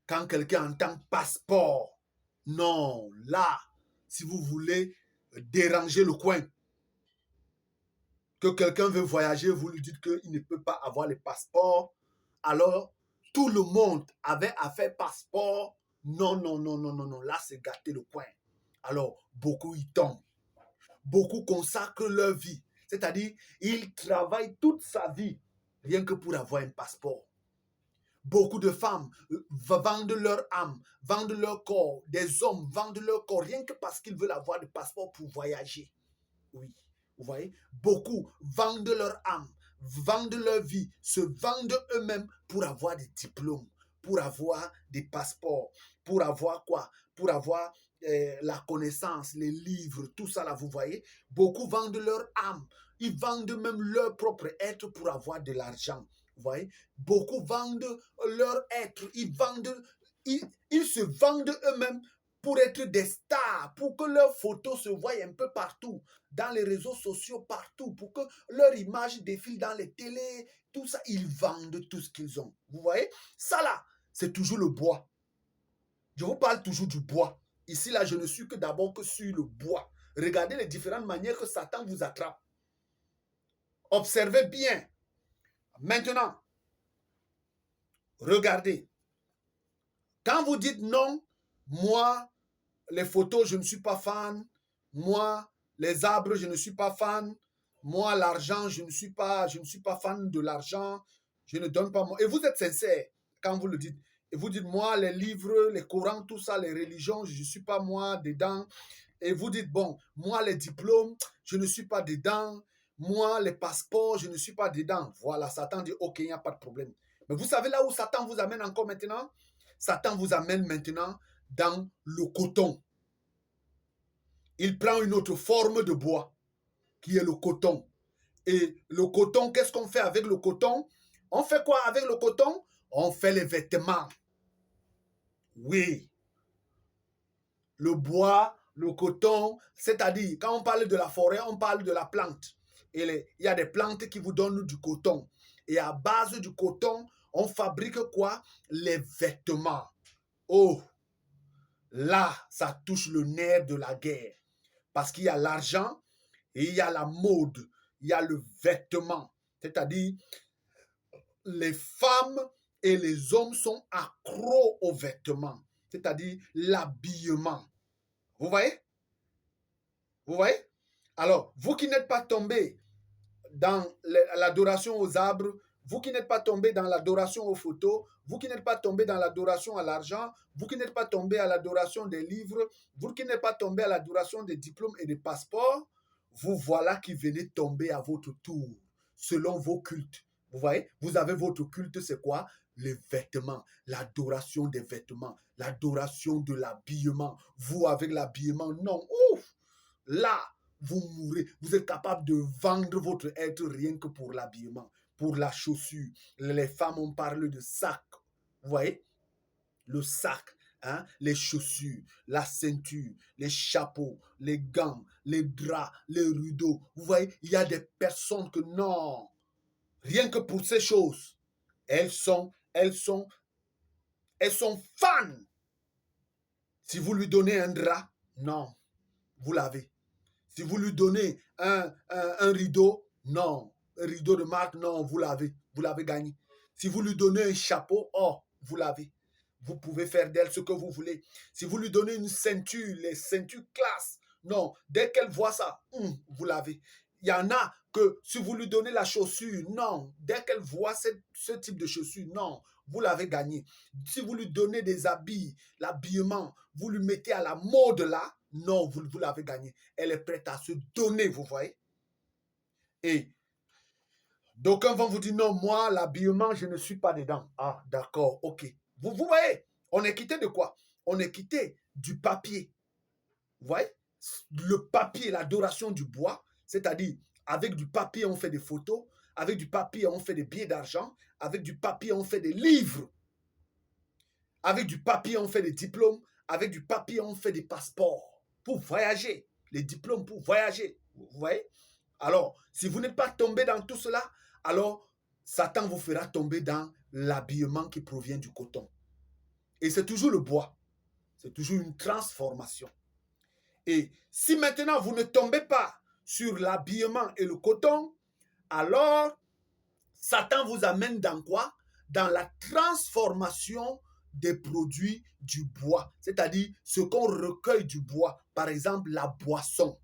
quand quelqu'un entend passeport, non, là, si vous voulez déranger le coin, que quelqu'un veut voyager, vous lui dites qu'il ne peut pas avoir le passeport, alors tout le monde avait affaire passeport. Non, non, non, non, non, non, là c'est gâter le coin. Alors beaucoup y tombent. Beaucoup consacrent leur vie. C'est-à-dire, ils travaillent toute sa vie rien que pour avoir un passeport. Beaucoup de femmes vendent leur âme, vendent leur corps. Des hommes vendent leur corps rien que parce qu'ils veulent avoir des passeports pour voyager. Oui, vous voyez, beaucoup vendent leur âme, vendent leur vie, se vendent eux-mêmes pour avoir des diplômes, pour avoir des passeports, pour avoir quoi? Pour avoir la connaissance, les livres, tout ça là, vous voyez. Beaucoup vendent leur âme, ils vendent même leur propre être pour avoir de l'argent. Vous voyez, beaucoup vendent leur être, ils se vendent eux-mêmes pour être des stars, pour que leurs photos se voient un peu partout, dans les réseaux sociaux, partout, pour que leur image défile dans les télés, tout ça, ils vendent tout ce qu'ils ont. Vous voyez, ça là, c'est toujours le bois. Je vous parle toujours du bois. Ici, là, je ne suis que d'abord que sur le bois. Regardez les différentes manières que Satan vous attrape. Observez bien. Maintenant, regardez. Quand vous dites non, moi, les photos, je ne suis pas fan. Moi, les arbres, je ne suis pas fan. Moi, l'argent, je ne suis pas fan de l'argent. Je ne donne pas. Et vous êtes sincère quand vous le dites. Et vous dites, moi, les livres, les Corans, tout ça, les religions, je ne suis pas moi dedans. Et vous dites, bon, moi, les diplômes, je ne suis pas dedans. Moi, les passeports, je ne suis pas dedans. Voilà, Satan dit, ok, il n'y a pas de problème. Mais vous savez là où Satan vous amène encore maintenant? Satan vous amène maintenant dans le coton. Il prend une autre forme de bois, qui est le coton. Et le coton, qu'est-ce qu'on fait avec le coton? On fait quoi avec le coton? On fait les vêtements. Oui. Le bois, le coton, c'est-à-dire, quand on parle de la forêt, on parle de la plante. Et il y a des plantes qui vous donnent du coton. Et à base du coton, on fabrique quoi? Les vêtements. Oh, là, ça touche le nerf de la guerre. Parce qu'il y a l'argent et il y a la mode, il y a le vêtement. C'est-à-dire, les femmes et les hommes sont accros aux vêtements. C'est-à-dire l'habillement. Vous voyez? Vous voyez? Alors, vous qui n'êtes pas tombé dans l'adoration aux arbres, vous qui n'êtes pas tombé dans l'adoration aux photos, vous qui n'êtes pas tombé dans l'adoration à l'argent, vous qui n'êtes pas tombé à l'adoration des livres, vous qui n'êtes pas tombé à l'adoration des diplômes et des passeports, vous voilà qui venez tomber à votre tour, selon vos cultes. Vous voyez, vous avez votre culte, c'est quoi? Les vêtements, l'adoration des vêtements, l'adoration de l'habillement. Vous, avec l'habillement, non, ouf! Là, vous mourrez. Vous êtes capable de vendre votre être rien que pour l'habillement, pour la chaussure. Les femmes, on parle de sac. Vous voyez? Le sac, hein? Les chaussures, la ceinture, les chapeaux, les gants, les draps, les rideaux. Vous voyez? Il y a des personnes que non. Rien que pour ces choses, elles sont fans. Si vous lui donnez un drap, non, vous l'avez. Si vous lui donnez un rideau, non. Un rideau de marque, non, vous l'avez gagné. Si vous lui donnez un chapeau, oh, vous l'avez. Vous pouvez faire d'elle ce que vous voulez. Si vous lui donnez une ceinture, les ceintures classe, non, dès qu'elle voit ça, vous l'avez. Il y en a que si vous lui donnez la chaussure, non, dès qu'elle voit ce type de chaussure, non, vous l'avez gagné. Si vous lui donnez des habits, l'habillement, vous lui mettez à la mode là, non, vous l'avez gagné. Elle est prête à se donner, vous voyez. Et d'aucuns vont vous dire, non, moi, l'habillement, je ne suis pas dedans. Ah, d'accord, ok. Vous voyez, on est quitté de quoi? On est quitté du papier. Vous voyez? Le papier, l'adoration du bois, c'est-à-dire, avec du papier, on fait des photos. Avec du papier, on fait des billets d'argent. Avec du papier, on fait des livres. Avec du papier, on fait des diplômes. Avec du papier, on fait des passeports pour voyager. Les diplômes pour voyager. Vous voyez? Alors, si vous n'êtes pas tombé dans tout cela, alors Satan vous fera tomber dans l'habillement qui provient du coton. Et c'est toujours le bois. C'est toujours une transformation. Et si maintenant vous ne tombez pas sur l'habillement et le coton, alors Satan vous amène dans quoi? Dans la transformation des produits du bois, c'est-à-dire ce qu'on recueille du bois, par exemple la boisson.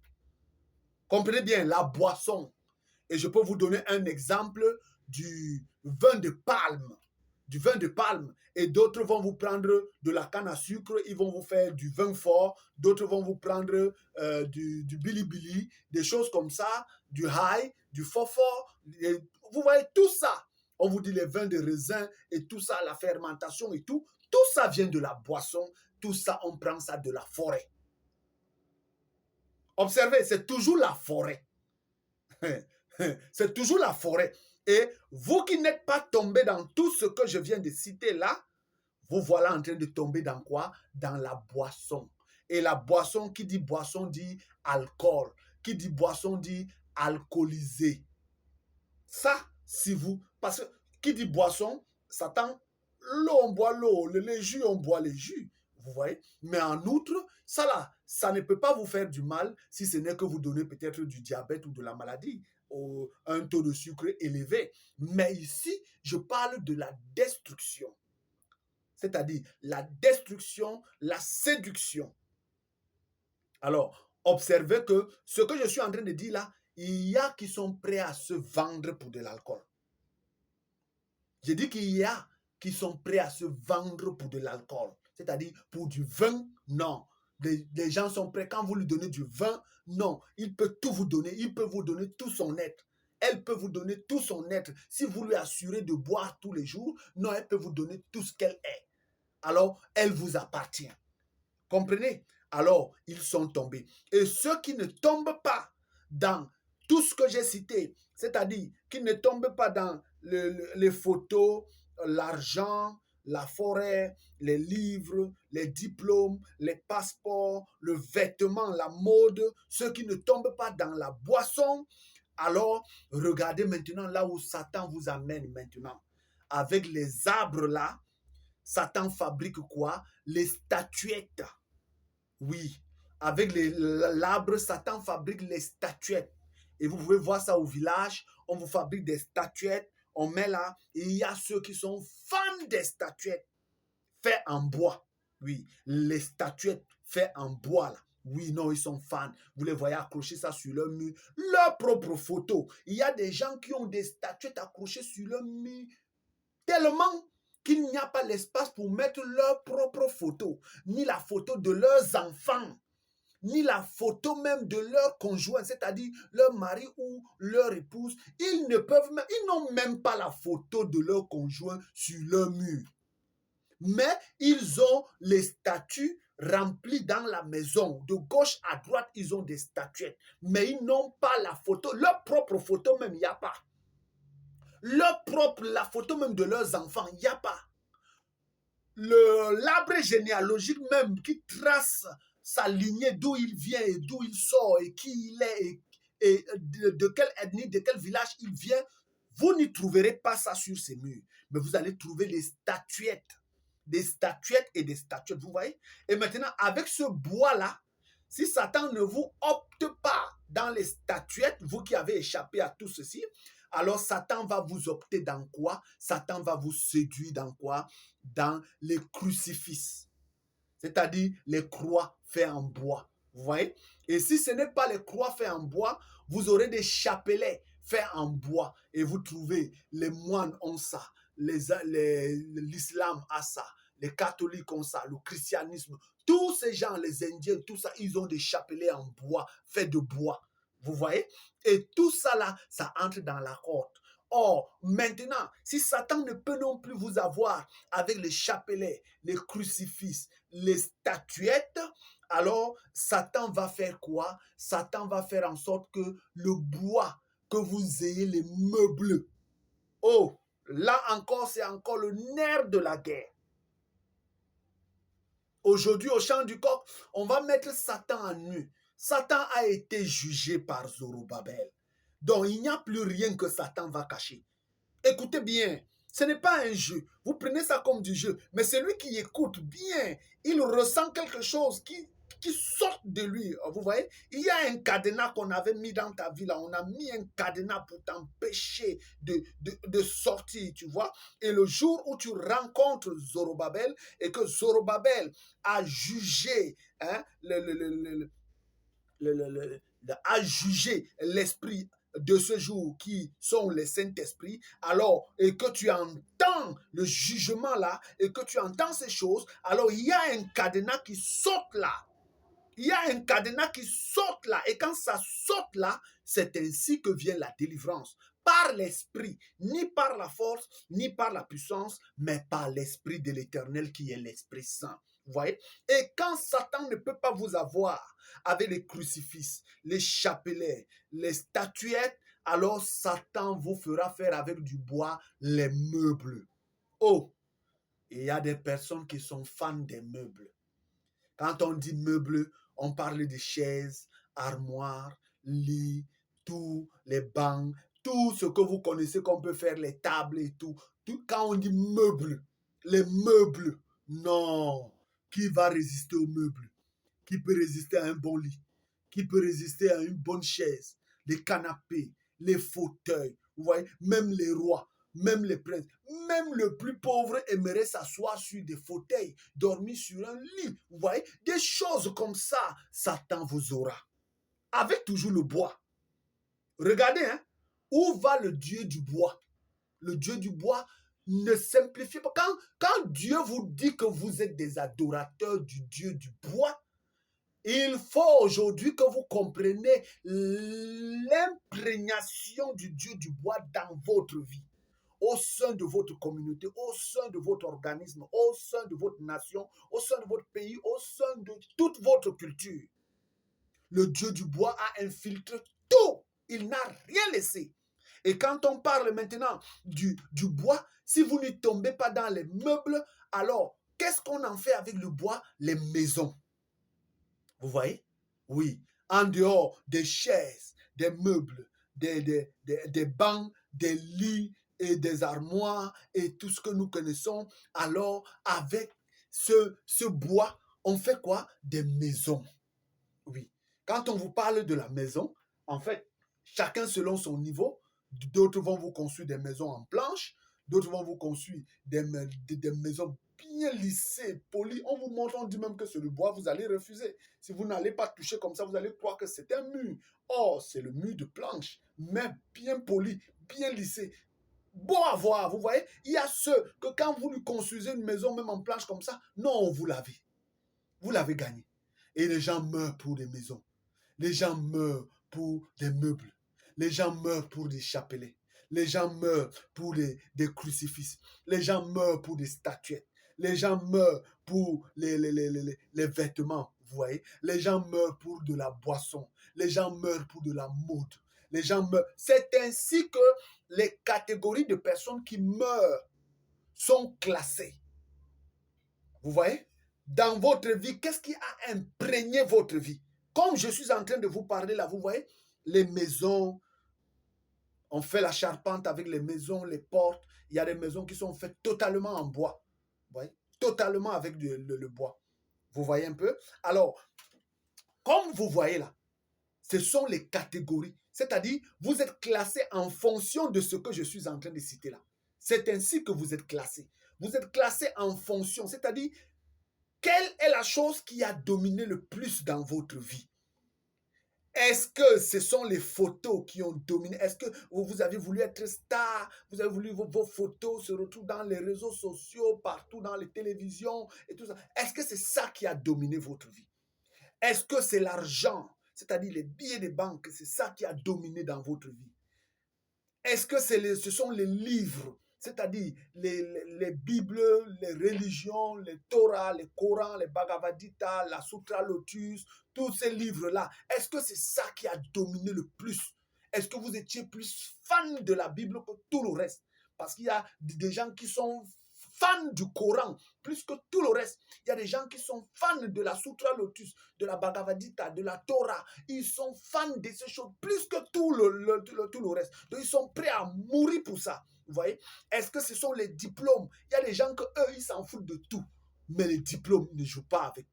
Comprenez bien, la boisson. Et je peux vous donner un exemple du vin de palme. du vin de palme. Et d'autres vont vous prendre de la canne à sucre, ils vont vous faire du vin fort. D'autres vont vous prendre du bilibili, des choses comme ça, du high, du fort. Vous voyez tout ça. On vous dit les vins de raisin et tout ça, la fermentation et tout. Tout ça vient de la boisson. Tout ça, on prend ça de la forêt. Observez, c'est toujours la forêt. C'est toujours la forêt. Et vous qui n'êtes pas tombé dans tout ce que je viens de citer là, vous voilà en train de tomber dans quoi? Dans la boisson. Et la boisson, qui dit boisson dit alcool. Qui dit boisson dit alcoolisé. Ça, si vous... Parce que qui dit boisson, s'attend l'eau, on boit l'eau, les jus, on boit les jus. Vous voyez? Mais en outre, ça là, ça ne peut pas vous faire du mal si ce n'est que vous donnez peut-être du diabète ou de la maladie, ou un taux de sucre élevé. Mais ici, je parle de la destruction. C'est-à-dire la destruction, la séduction. Alors, observez que ce que je suis en train de dire là, il y a qui sont prêts à se vendre pour de l'alcool. J'ai dit qu'il y a qui sont prêts à se vendre pour de l'alcool. C'est-à-dire pour du vin, non. Les gens sont prêts, quand vous lui donnez du vin, non. Il peut tout vous donner, il peut vous donner tout son être. Elle peut vous donner tout son être. Si vous lui assurez de boire tous les jours, non, elle peut vous donner tout ce qu'elle est. Alors, elle vous appartient. Comprenez? Alors, ils sont tombés. Et ceux qui ne tombent pas dans tout ce que j'ai cité, c'est-à-dire qui ne tombent pas dans les photos, l'argent, la forêt, les livres, les diplômes, les passeports, le vêtement, la mode, ceux qui ne tombent pas dans la boisson, alors regardez maintenant là où Satan vous amène maintenant. Avec les arbres là, Satan fabrique quoi? Les statuettes. Oui, avec l'arbre, Satan fabrique les statuettes. Et vous pouvez voir ça au village, on vous fabrique des statuettes, on met là, et il y a ceux qui sont fans des statuettes faites en bois. Oui, les statuettes faites en bois là. Oui, non, ils sont fans. Vous les voyez accrocher ça sur leur mur. Leur propre photo. Il y a des gens qui ont des statuettes accrochées sur leur mur tellement qu'il n'y a pas l'espace pour mettre leur propre photo, ni la photo de leurs enfants, ni la photo même de leur conjoint, c'est-à-dire leur mari ou leur épouse. Ils n'ont même pas la photo de leur conjoint sur leur mur. Mais ils ont les statues remplies dans la maison. De gauche à droite, ils ont des statuettes. Mais ils n'ont pas la photo, leur propre photo même, il n'y a pas. La photo même de leurs enfants, il n'y a pas. L'arbre généalogique même qui trace sa lignée, d'où il vient et d'où il sort et qui il est et de quelle ethnie, de quel village il vient, vous n'y trouverez pas ça sur ces murs. Mais vous allez trouver des statuettes et des statuettes, vous voyez. Et maintenant, avec ce bois-là, si Satan ne vous opte pas dans les statuettes, vous qui avez échappé à tout ceci, alors Satan va vous opter dans quoi? Satan va vous séduire dans quoi? Dans les crucifixes, c'est-à-dire les croix faites en bois. Vous voyez? Et si ce n'est pas les croix faites en bois, vous aurez des chapelets faits en bois. Et vous trouvez, les moines ont ça, l'islam a ça, les catholiques ont ça, le christianisme. Tous ces gens, les Indiens, tout ça, ils ont des chapelets en bois, faits de bois. Vous voyez? Et tout ça là, ça entre dans la corde. Or, maintenant, si Satan ne peut non plus vous avoir avec les chapelets, les crucifixes, les statuettes, alors Satan va faire quoi? Satan va faire en sorte que le bois, que vous ayez les meubles. Oh, là encore, c'est encore le nerf de la guerre. Aujourd'hui, au champ du coq, on va mettre Satan à nu. Satan a été jugé par Zorobabel. Donc, il n'y a plus rien que Satan va cacher. Écoutez bien, ce n'est pas un jeu. Vous prenez ça comme du jeu. Mais celui qui écoute bien, il ressent quelque chose qui sort de lui. Vous voyez, il y a un cadenas qu'on avait mis dans ta vie là. On a mis un cadenas pour t'empêcher de sortir, tu vois. Et le jour où tu rencontres Zorobabel et que Zorobabel a jugé a jugé l'esprit de ce jour qui sont les Saint-Esprits, alors, et que tu entends entends le jugement là et que tu entends ces choses, alors il y a un cadenas qui saute là. Il y a un cadenas qui saute là. Et quand ça saute là, c'est ainsi que vient la délivrance. Par l'esprit, ni par la force, ni par la puissance, mais par l'esprit de l'Éternel qui est l'Esprit Saint. Vous voyez? Et quand Satan ne peut pas vous avoir avec les crucifix, les chapelets, les statuettes, alors Satan vous fera faire avec du bois les meubles. Oh, il y a des personnes qui sont fans des meubles. Quand on dit meubles, on parle de chaises, armoires, lits, tout, les bancs, tout ce que vous connaissez qu'on peut faire, les tables et tout. Quand on dit meubles, les meubles, non. Qui va résister aux meubles? Qui peut résister à un bon lit? Qui peut résister à une bonne chaise? Les canapés, les fauteuils, vous voyez, même les rois, même les princes, même le plus pauvre aimerait s'asseoir sur des fauteuils, dormir sur un lit. Vous voyez, des choses comme ça, Satan vous aura. Avec toujours le bois. Regardez, hein, où va le Dieu du bois? Le Dieu du bois ne simplifie pas. Quand Dieu vous dit que vous êtes des adorateurs du Dieu du bois, il faut aujourd'hui que vous compreniez l'imprégnation du Dieu du bois dans votre vie, au sein de votre communauté, au sein de votre organisme, au sein de votre nation, au sein de votre pays, au sein de toute votre culture. Le Dieu du bois a infiltré tout. Il n'a rien laissé. Et quand on parle maintenant du bois, si vous ne tombez pas dans les meubles, alors qu'est-ce qu'on en fait avec le bois? Les maisons. Vous voyez? Oui. En dehors des chaises, des meubles, des bancs, des lits et des armoires et tout ce que nous connaissons, alors avec ce bois, on fait quoi? Des maisons. Oui. Quand on vous parle de la maison, en fait, chacun selon son niveau, d'autres vont vous construire des maisons en planches, d'autres vont vous construire des maisons bien lissées, polies. On vous montre, on dit même que c'est le bois, vous allez refuser. Si vous n'allez pas toucher comme ça, vous allez croire que c'est un mur. Or, c'est le mur de planche, mais bien poli, bien lissé. Beau à voir, vous voyez. Il y a ceux que quand vous lui construisez une maison, même en planche comme ça, non, vous l'avez. Vous l'avez gagné. Et les gens meurent pour des maisons. Les gens meurent pour des meubles. Les gens meurent pour des chapelets. Les gens meurent pour des crucifix. Les gens meurent pour des statuettes. Les gens meurent pour les vêtements, vous voyez. Les gens meurent pour de la boisson. Les gens meurent pour de la mode. Les gens meurent. C'est ainsi que les catégories de personnes qui meurent sont classées. Vous voyez? Dans votre vie, qu'est-ce qui a imprégné votre vie? Comme je suis en train de vous parler là, vous voyez, les maisons, on fait la charpente avec les maisons, les portes. Il y a des maisons qui sont faites totalement en bois. Vous voyez? Totalement avec le bois. Vous voyez un peu? Alors, comme vous voyez là, ce sont les catégories. C'est-à-dire, vous êtes classé en fonction de ce que je suis en train de citer là. C'est ainsi que vous êtes classé. Vous êtes classé en fonction. C'est-à-dire, quelle est la chose qui a dominé le plus dans votre vie? Est-ce que ce sont les photos qui ont dominé? Est-ce que vous avez voulu être star? Vous avez voulu vos photos se retrouvent dans les réseaux sociaux, partout dans les télévisions et tout ça. Est-ce que c'est ça qui a dominé votre vie? Est-ce que c'est l'argent, c'est-à-dire les billets de banque, c'est ça qui a dominé dans votre vie? Est-ce que ce sont les livres, c'est-à-dire les Bibles, les religions, les Torah, les Corans, les Bhagavad Gita, la Sutra Lotus, tous ces livres-là, est-ce que c'est ça qui a dominé le plus? Est-ce que vous étiez plus fan de la Bible que tout le reste? Parce qu'il y a des gens qui sont fans du Coran plus que tout le reste. Il y a des gens qui sont fans de la Sutra Lotus, de la Bhagavad Gita, de la Torah. Ils sont fans de ces choses plus que tout le reste. Donc ils sont prêts à mourir pour ça. Vous voyez? Est-ce que ce sont les diplômes? Il y a des gens que eux, ils s'en foutent de tout. Mais les diplômes ne jouent pas avec.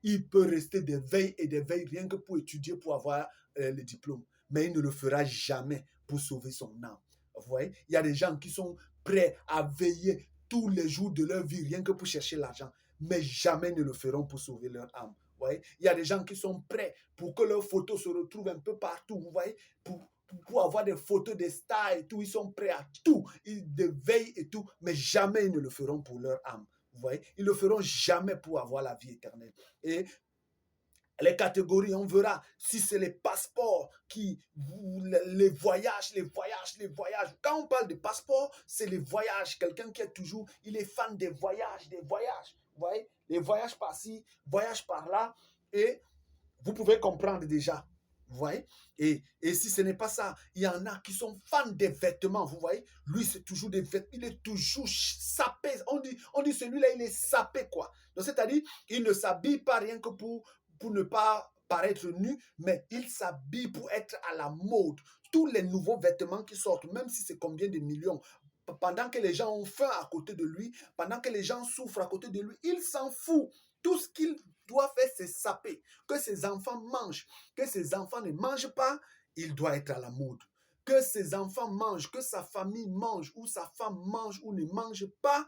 Il peut rester des veilles et des veilles rien que pour étudier, pour avoir le diplôme. Mais il ne le fera jamais pour sauver son âme. Vous voyez? Il y a des gens qui sont prêts à veiller tous les jours de leur vie, rien que pour chercher l'argent, mais jamais ne le feront pour sauver leur âme. Vous voyez? Il y a des gens qui sont prêts pour que leurs photos se retrouvent un peu partout, vous voyez, pour avoir des photos des stars et tout. Ils sont prêts à tout. Ils veillent et tout. Mais jamais ils ne le feront pour leur âme. Vous voyez? Ils ne le feront jamais pour avoir la vie éternelle. Et les catégories, on verra si c'est les passeports, les voyages. Quand on parle de passeport, c'est les voyages. Quelqu'un qui est toujours, il est fan des voyages. Vous voyez, les voyages par-ci, voyages par-là. Et vous pouvez comprendre déjà. Vous voyez? Et si ce n'est pas ça, il y en a qui sont fans des vêtements. Vous voyez? Lui, c'est toujours des vêtements. Il est toujours sapé. On dit celui-là, il est sapé, quoi. Donc, c'est-à-dire, il ne s'habille pas rien que pour ne pas paraître nu, mais il s'habille pour être à la mode. Tous les nouveaux vêtements qui sortent, même si c'est combien de millions, pendant que les gens ont faim à côté de lui, pendant que les gens souffrent à côté de lui, il s'en fout. Tout ce qu'il doit faire, c'est saper. Que ses enfants mangent. Que ses enfants ne mangent pas, il doit être à la mode. Que ses enfants mangent, que sa famille mange, ou sa femme mange ou ne mange pas,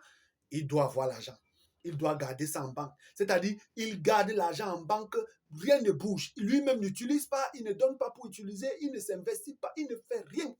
il doit avoir l'argent. Il doit garder ça en banque. C'est-à-dire, il garde l'argent en banque, rien ne bouge. Lui-même n'utilise pas, il ne donne pas pour utiliser, il ne s'investit pas, il ne fait rien.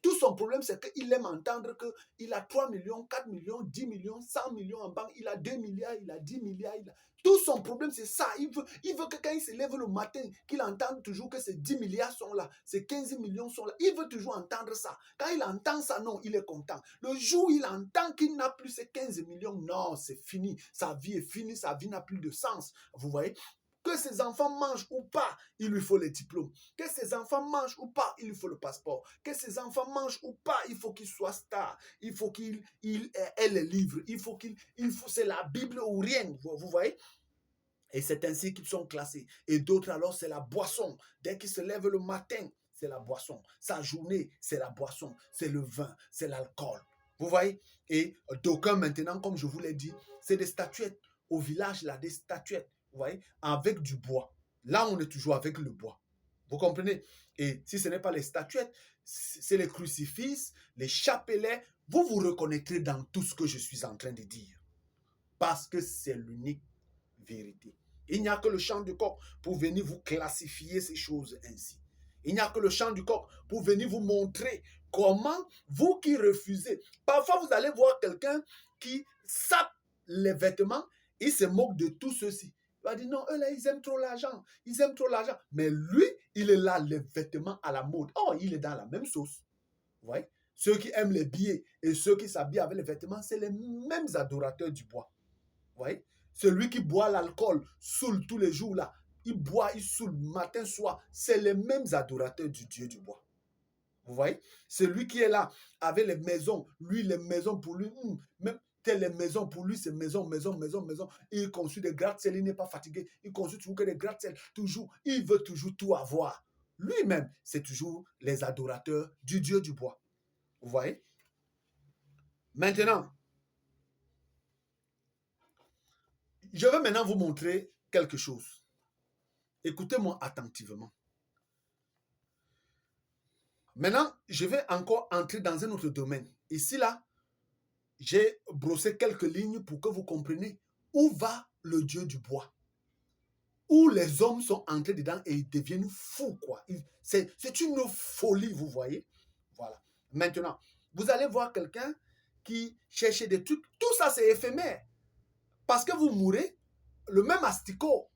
Tout son problème, c'est qu'il aime entendre qu'il a 3 millions, 4 millions, 10 millions, 100 millions en banque, il a 2 milliards, il a 10 milliards. Tout son problème, c'est ça. Il veut que quand il se lève le matin, qu'il entende toujours que ces 10 milliards sont là, ces 15 millions sont là. Il veut toujours entendre ça. Quand il entend ça, non, il est content. Le jour où il entend qu'il n'a plus ces 15 millions, non, c'est fini. Sa vie est finie, sa vie n'a plus de sens. Vous voyez? Que ses enfants mangent ou pas, il lui faut les diplômes. Que ses enfants mangent ou pas, il lui faut le passeport. Que ses enfants mangent ou pas, il faut qu'il soit star. Il faut qu'il ait les livres. C'est la Bible ou rien. Vous voyez? Et c'est ainsi qu'ils sont classés. Et d'autres alors, c'est la boisson. Dès qu'ils se lèvent le matin, c'est la boisson. Sa journée, c'est la boisson. C'est le vin, c'est l'alcool. Vous voyez? Et d'aucuns maintenant, comme je vous l'ai dit, c'est des statuettes. Au village, là, des statuettes. Vous voyez? Avec du bois. Là, on est toujours avec le bois. Vous comprenez? Et si ce n'est pas les statuettes, c'est les crucifixes, les chapelets. Vous vous reconnaîtrez dans tout ce que je suis en train de dire. Parce que c'est l'unique vérité. Il n'y a que le chant du coq pour venir vous classifier ces choses ainsi. Il n'y a que le chant du coq pour venir vous montrer comment vous qui refusez. Parfois, vous allez voir quelqu'un qui sape les vêtements, il se moque de tout ceci. Il va dire non, eux là, ils aiment trop l'argent. Ils aiment trop l'argent. Mais lui, il est là, les vêtements à la mode. Oh, il est dans la même sauce. Vous voyez? Ceux qui aiment les billets et ceux qui s'habillent avec les vêtements, c'est les mêmes adorateurs du bois. Vous voyez? Celui qui boit l'alcool, saoule tous les jours là, il boit, il saoule matin, soir, c'est les mêmes adorateurs du Dieu du bois. Vous voyez? Celui qui est là avec les maisons, lui, les maisons pour lui, même les maisons pour lui, c'est maison. Il construit des gratte-ciel, il n'est pas fatigué, il construit toujours que des gratte-ciel, toujours, il veut toujours tout avoir. Lui-même, c'est toujours les adorateurs du Dieu du bois. Vous voyez? Maintenant, je vais maintenant vous montrer quelque chose. Écoutez-moi attentivement. Maintenant, je vais encore entrer dans un autre domaine. Ici, là, j'ai brossé quelques lignes pour que vous compreniez où va le Dieu du bois. Où les hommes sont entrés dedans et ils deviennent fous, quoi. C'est une folie, vous voyez. Voilà. Maintenant, vous allez voir quelqu'un qui cherchait des trucs. Tout ça, c'est éphémère. Parce que vous mourrez, le même asticot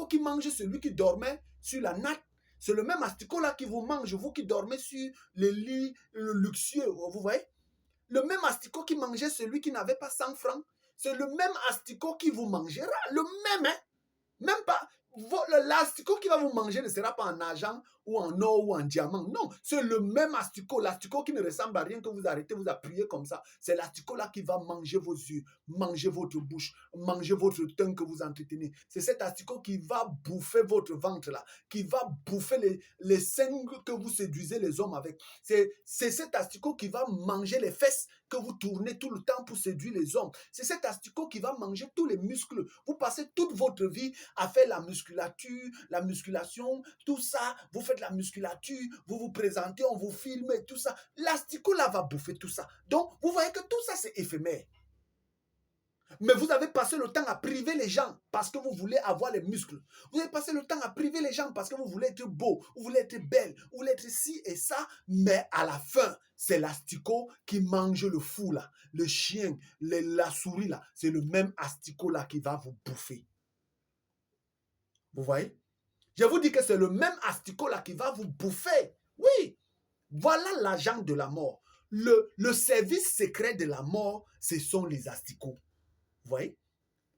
qui mange celui qui dormait sur la natte, c'est le même asticot-là qui vous mange, vous qui dormez sur le lit luxueux, vous voyez? Le même asticot qui mangeait celui qui n'avait pas 100 francs, c'est le même asticot qui vous mangera, le même, hein? Même pas, l'asticot qui va vous manger ne sera pas en argent ou en or ou en diamant. Non, c'est le même asticot. L'asticot qui ne ressemble à rien que vous arrêtez, vous appuyez comme ça. C'est l'asticot là qui va manger vos yeux, manger votre bouche, manger votre teint que vous entretenez. C'est cet asticot qui va bouffer votre ventre là, qui va bouffer les seins que vous séduisez les hommes avec. C'est cet asticot qui va manger les fesses que vous tournez tout le temps pour séduire les hommes. C'est cet asticot qui va manger tous les muscles. Vous passez toute votre vie à faire la musculature, la musculation, tout ça. Vous faites la musculature, vous vous présentez, on vous filme et tout ça. L'asticot là va bouffer tout ça. Donc, vous voyez que tout ça, c'est éphémère. Mais vous avez passé le temps à priver les gens parce que vous voulez avoir les muscles. Vous avez passé le temps à priver les gens parce que vous voulez être beau, vous voulez être belle, vous voulez être ci et ça. Mais à la fin, c'est l'asticot qui mange le fou là. Le chien, la souris là. C'est le même asticot là qui va vous bouffer. Vous voyez? Je vous dis que c'est le même asticot là qui va vous bouffer. Oui. Voilà l'agent de la mort. Le service secret de la mort, ce sont les asticots. Vous voyez?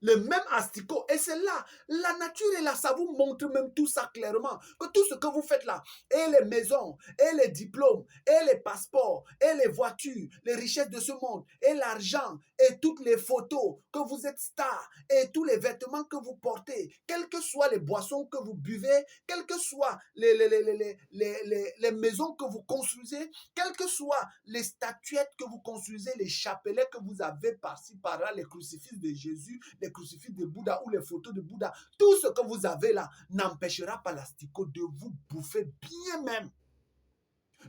Le même asticot. Et c'est là, la nature est là, ça vous montre même tout ça clairement. Que tout ce que vous faites là, et les maisons, et les diplômes, et les passeports, et les voitures, les richesses de ce monde, et l'argent, et toutes les photos, que vous êtes star, et tous les vêtements que vous portez, quelles que soient les boissons que vous buvez, quelles que soient les maisons que vous construisez, quelles que soient les statuettes que vous construisez, les chapelets que vous avez par-ci, par-là, les crucifix de Jésus, les crucifix de Bouddha ou les photos de Bouddha, tout ce que vous avez là n'empêchera pas l'asticot de vous bouffer bien même.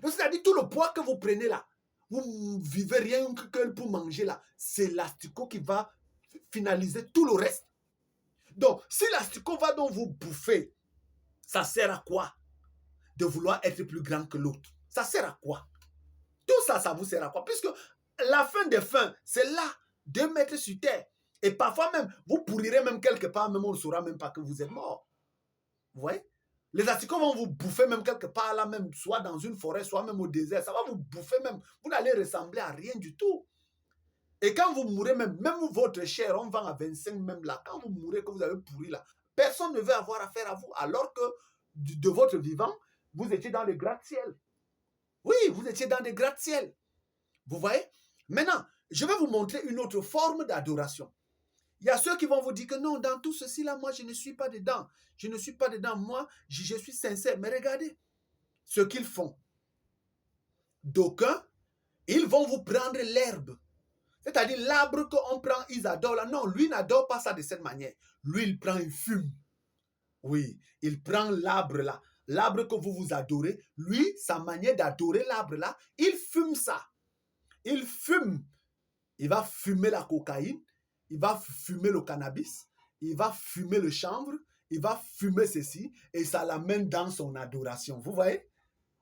Donc, c'est-à-dire tout le poids que vous prenez là, vous ne vivez rien que pour manger là, c'est l'asticot qui va finaliser tout le reste. Donc, si l'asticot va donc vous bouffer, ça sert à quoi de vouloir être plus grand que l'autre? Ça sert à quoi? Tout ça, ça vous sert à quoi? Puisque la fin des fins, c'est là, 2 mètres sur terre. Et parfois même, vous pourrirez même quelque part, même on ne saura même pas que vous êtes mort. Vous voyez? Les asticots vont vous bouffer même quelque part là, même soit dans une forêt, soit même au désert. Ça va vous bouffer même. Vous n'allez ressembler à rien du tout. Et quand vous mourrez même votre chair, on vend à 25 même là. Quand vous mourrez, que vous avez pourri là, personne ne veut avoir affaire à vous. Alors que de votre vivant, vous étiez dans les gratte-ciel. Oui, vous étiez dans des gratte-ciel. Vous voyez? Maintenant, je vais vous montrer une autre forme d'adoration. Il y a ceux qui vont vous dire que non, dans tout ceci là, moi je ne suis pas dedans. Je ne suis pas dedans. Moi, je suis sincère. Mais regardez ce qu'ils font. D'aucuns, ils vont vous prendre l'herbe. C'est-à-dire l'arbre qu'on prend, ils adorent là. Non, lui n'adore pas ça de cette manière. Lui, il prend, il fume. Oui, il prend l'arbre là. L'arbre que vous adorez, lui, sa manière d'adorer l'arbre là, il fume ça. Il fume. Il va fumer la cocaïne. Il va fumer le cannabis, il va fumer le chanvre, il va fumer ceci, et ça l'amène dans son adoration. Vous voyez?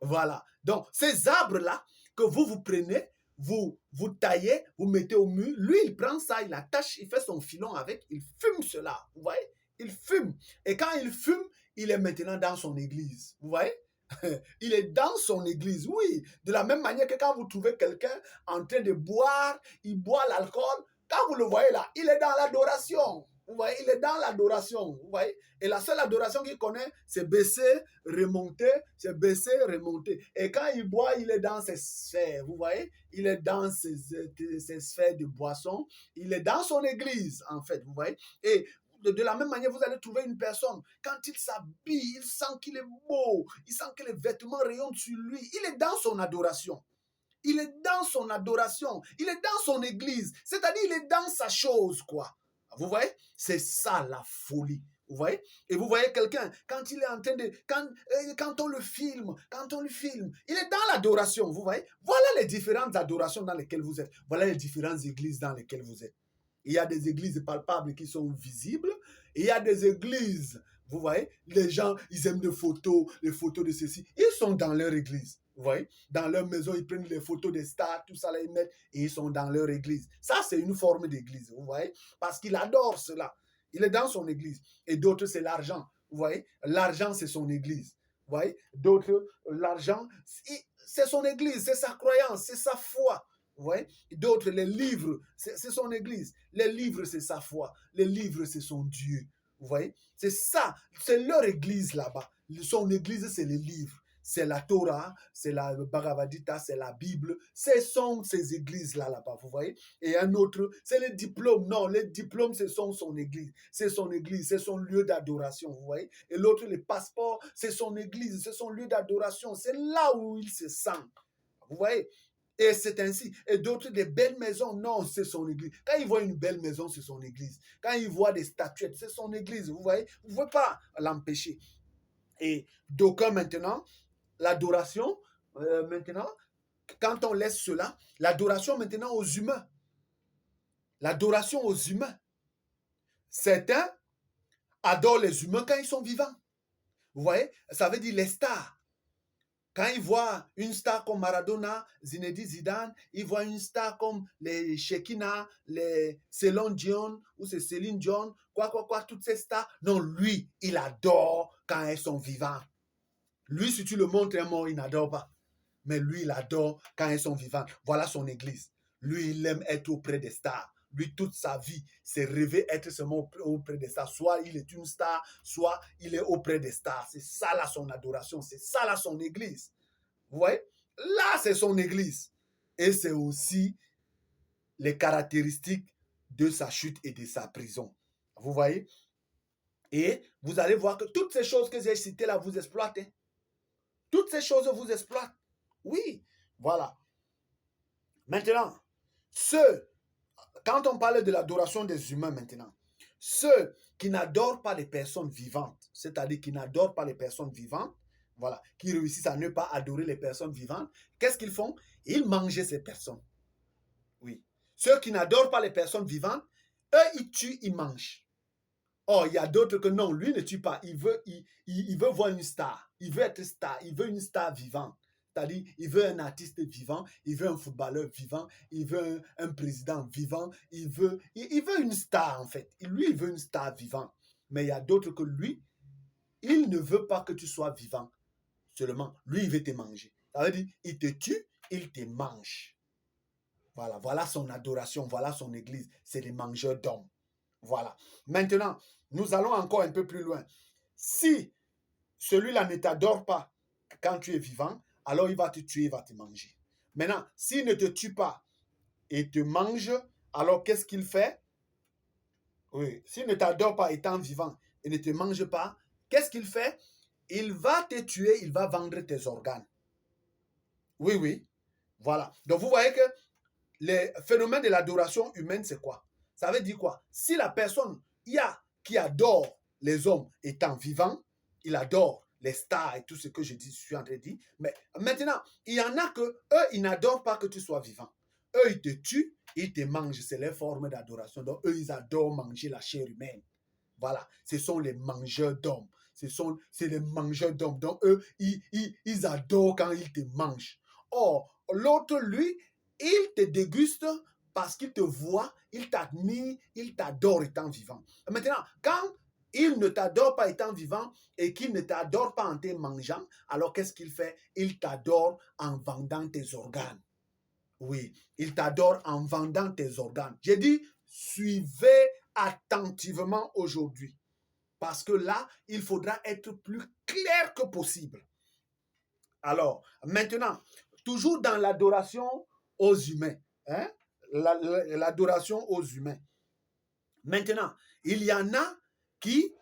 Voilà. Donc, ces arbres-là, que vous prenez, vous taillez, vous mettez au mur, lui, il prend ça, il attache, il fait son filon avec, il fume cela. Vous voyez? Il fume. Et quand il fume, il est maintenant dans son église. Vous voyez? Il est dans son église, oui. De la même manière que quand vous trouvez quelqu'un en train de boire, il boit l'alcool, quand vous le voyez là, il est dans l'adoration. Vous voyez, il est dans l'adoration. Vous voyez, et la seule adoration qu'il connaît, c'est baisser, remonter, c'est baisser, remonter. Et quand il boit, il est dans ses sphères. Vous voyez, il est dans ses sphères de boisson. Il est dans son église, en fait. Vous voyez, et de la même manière, vous allez trouver une personne, quand il s'habille, il sent qu'il est beau, il sent que les vêtements rayonnent sur lui. Il est dans son adoration. Il est dans son adoration. Il est dans son église. C'est-à-dire, il est dans sa chose, quoi. Vous voyez? C'est ça, la folie. Vous voyez? Et vous voyez quelqu'un, quand il est en train de... Quand on le filme, il est dans l'adoration. Vous voyez? Voilà les différentes adorations dans lesquelles vous êtes. Voilà les différentes églises dans lesquelles vous êtes. Il y a des églises palpables qui sont visibles. Et il y a des églises, vous voyez, les gens, ils aiment les photos de ceci. Ils sont dans leur église. Vous voyez, dans leur maison, ils prennent les photos des stars, tout ça, là, ils mettent, et ils sont dans leur église. Ça, c'est une forme d'église, vous voyez, parce qu'il adore cela. Il est dans son église. Et d'autres, c'est l'argent. Vous voyez, l'argent, c'est son église. Vous voyez, d'autres, l'argent, c'est son église, c'est sa croyance, c'est sa foi. Vous voyez, d'autres, les livres, c'est son église. Les livres, c'est sa foi. Les livres, c'est son Dieu. Vous voyez, c'est ça, c'est leur église là-bas. Son église, c'est les livres. C'est la Torah, c'est la Bhagavad Gita, c'est la Bible. Ce sont ces églises-là, là-bas, vous voyez. Et un autre, c'est les diplômes. Non, les diplômes, ce sont son église. C'est son église, c'est son lieu d'adoration, vous voyez. Et l'autre, les passeports, c'est son église, c'est son lieu d'adoration. C'est là où il se sent. Vous voyez. Et c'est ainsi. Et d'autres, des belles maisons, non, c'est son église. Quand il voit une belle maison, c'est son église. Quand il voit des statuettes, c'est son église. Vous voyez, vous ne pouvez pas l'empêcher. Et d'aucuns maintenant, l'adoration, maintenant, quand on laisse cela, l'adoration maintenant aux humains. L'adoration aux humains. Certains adorent les humains quand ils sont vivants. Vous voyez, ça veut dire les stars. Quand ils voient une star comme Maradona, Zinedine Zidane, ils voient une star comme les Shekina, les Céline Dion, ou c'est Céline Dion, toutes ces stars. Non, lui, il adore quand elles sont vivantes. Lui, si tu le montres un mort, il n'adore pas. Mais lui, il adore quand elles sont vivantes. Voilà son église. Lui, il aime être auprès des stars. Lui, toute sa vie, c'est rêver être seulement auprès des stars. Soit il est une star, soit il est auprès des stars. C'est ça là son adoration. C'est ça là son église. Vous voyez? Là, c'est son église. Et c'est aussi les caractéristiques de sa chute et de sa prison. Vous voyez? Et vous allez voir que toutes ces choses que j'ai citées là vous exploitent. Hein? Toutes ces choses vous exploitent. Oui, voilà. Maintenant, quand on parle de l'adoration des humains maintenant, ceux qui n'adorent pas les personnes vivantes, c'est-à-dire qui n'adorent pas les personnes vivantes, voilà, qui réussissent à ne pas adorer les personnes vivantes, qu'est-ce qu'ils font? Ils mangent ces personnes. Oui. Ceux qui n'adorent pas les personnes vivantes, eux, ils tuent, ils mangent. Or, il y a d'autres que non, lui ne tue pas. Il veut voir une star. Il veut être star. Il veut une star vivante. C'est-à-dire, il veut un artiste vivant, il veut un footballeur vivant, il veut un président vivant, il veut une star en fait. Lui, il veut une star vivante. Mais il y a d'autres que lui, il ne veut pas que tu sois vivant. Seulement, lui, il veut te manger. Ça veut dire, il te tue, il te mange. Voilà, voilà son adoration, voilà son église. C'est les mangeurs d'hommes. Voilà. Maintenant, nous allons encore un peu plus loin. Si celui-là ne t'adore pas quand tu es vivant, alors il va te tuer, il va te manger. Maintenant, s'il ne te tue pas et te mange, alors qu'est-ce qu'il fait? Oui, s'il ne t'adore pas étant vivant et ne te mange pas, qu'est-ce qu'il fait? Il va te tuer, il va vendre tes organes. Oui, oui. Voilà. Donc, vous voyez que les phénomènes de l'adoration humaine, c'est quoi? Ça veut dire quoi? Si la personne, il y a qui adore les hommes étant vivants, il adore les stars et tout ce que je suis en train de dire. Mais maintenant, il y en a que eux, ils n'adorent pas que tu sois vivant. Eux, ils te tuent, ils te mangent. C'est leur forme d'adoration. Donc, eux, ils adorent manger la chair humaine. Voilà. Ce sont les mangeurs d'hommes. C'est les mangeurs d'hommes. Donc, eux, ils adorent quand ils te mangent. Or, l'autre, lui, il te déguste parce qu'il te voit, il t'admire, il t'adore étant vivant. Maintenant, quand il ne t'adore pas étant vivant et qu'il ne t'adore pas en te mangeant, alors qu'est-ce qu'il fait? Il t'adore en vendant tes organes. Oui, il t'adore en vendant tes organes. J'ai dit, suivez attentivement aujourd'hui. Parce que là, il faudra être plus clair que possible. Alors, maintenant, toujours dans l'adoration aux humains. Hein? L'adoration aux humains. Maintenant, il y en a qui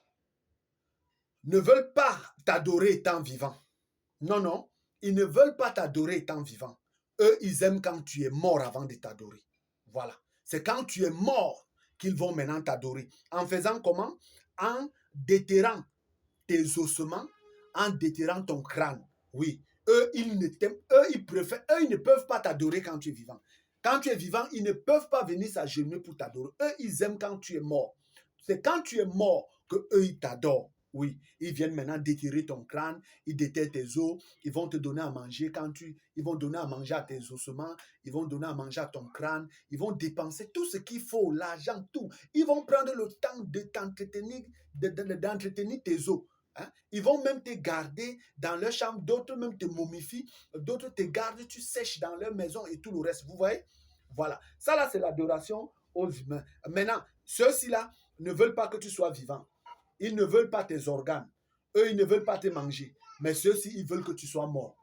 ne veulent pas t'adorer étant vivant. Non, non, ils ne veulent pas t'adorer étant vivant. Eux, ils aiment quand tu es mort avant de t'adorer. Voilà. C'est quand tu es mort qu'ils vont maintenant t'adorer. En faisant comment? En déterrant tes ossements, en déterrant ton crâne. Oui. Eux, ils ne t'aiment, ils préfèrent, eux, ils ne peuvent pas t'adorer quand tu es vivant. Quand tu es vivant, ils ne peuvent pas venir s'agenouiller pour t'adorer. Eux, ils aiment quand tu es mort. C'est quand tu es mort que eux, ils t'adorent. Oui, ils viennent maintenant déterrer ton crâne, ils déterrent tes os, ils vont te donner à manger ils vont donner à manger à tes ossements, ils vont donner à manger à ton crâne, ils vont dépenser tout ce qu'il faut, l'argent, tout. Ils vont prendre le temps de t'entretenir, d'entretenir tes os. Hein? Ils vont même te garder dans leur chambre, d'autres même te momifient, d'autres te gardent, tu sèches dans leur maison et tout le reste. Vous voyez? Voilà. Ça là, c'est l'adoration aux humains. Maintenant, ceux-ci-là ne veulent pas que tu sois vivant. Ils ne veulent pas tes organes. Eux, ils ne veulent pas te manger. Mais ceux-ci, ils veulent que tu sois mort.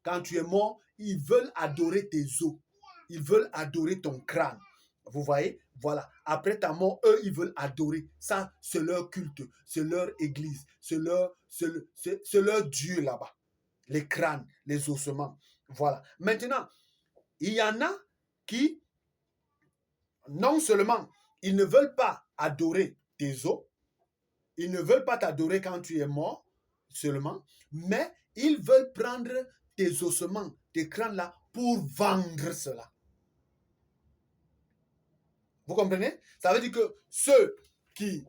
Quand tu es mort, ils veulent adorer tes os. Ils veulent adorer ton crâne. Vous voyez? Voilà. Après ta mort, eux, ils veulent adorer. Ça, c'est leur culte. C'est leur église. C'est leur Dieu là-bas. Les crânes, les ossements. Voilà. Maintenant, il y en a qui, non seulement, ils ne veulent pas adorer tes os, ils ne veulent pas t'adorer quand tu es mort seulement, mais ils veulent prendre tes ossements, tes crânes là, pour vendre cela. Vous comprenez? Ça veut dire que ceux qui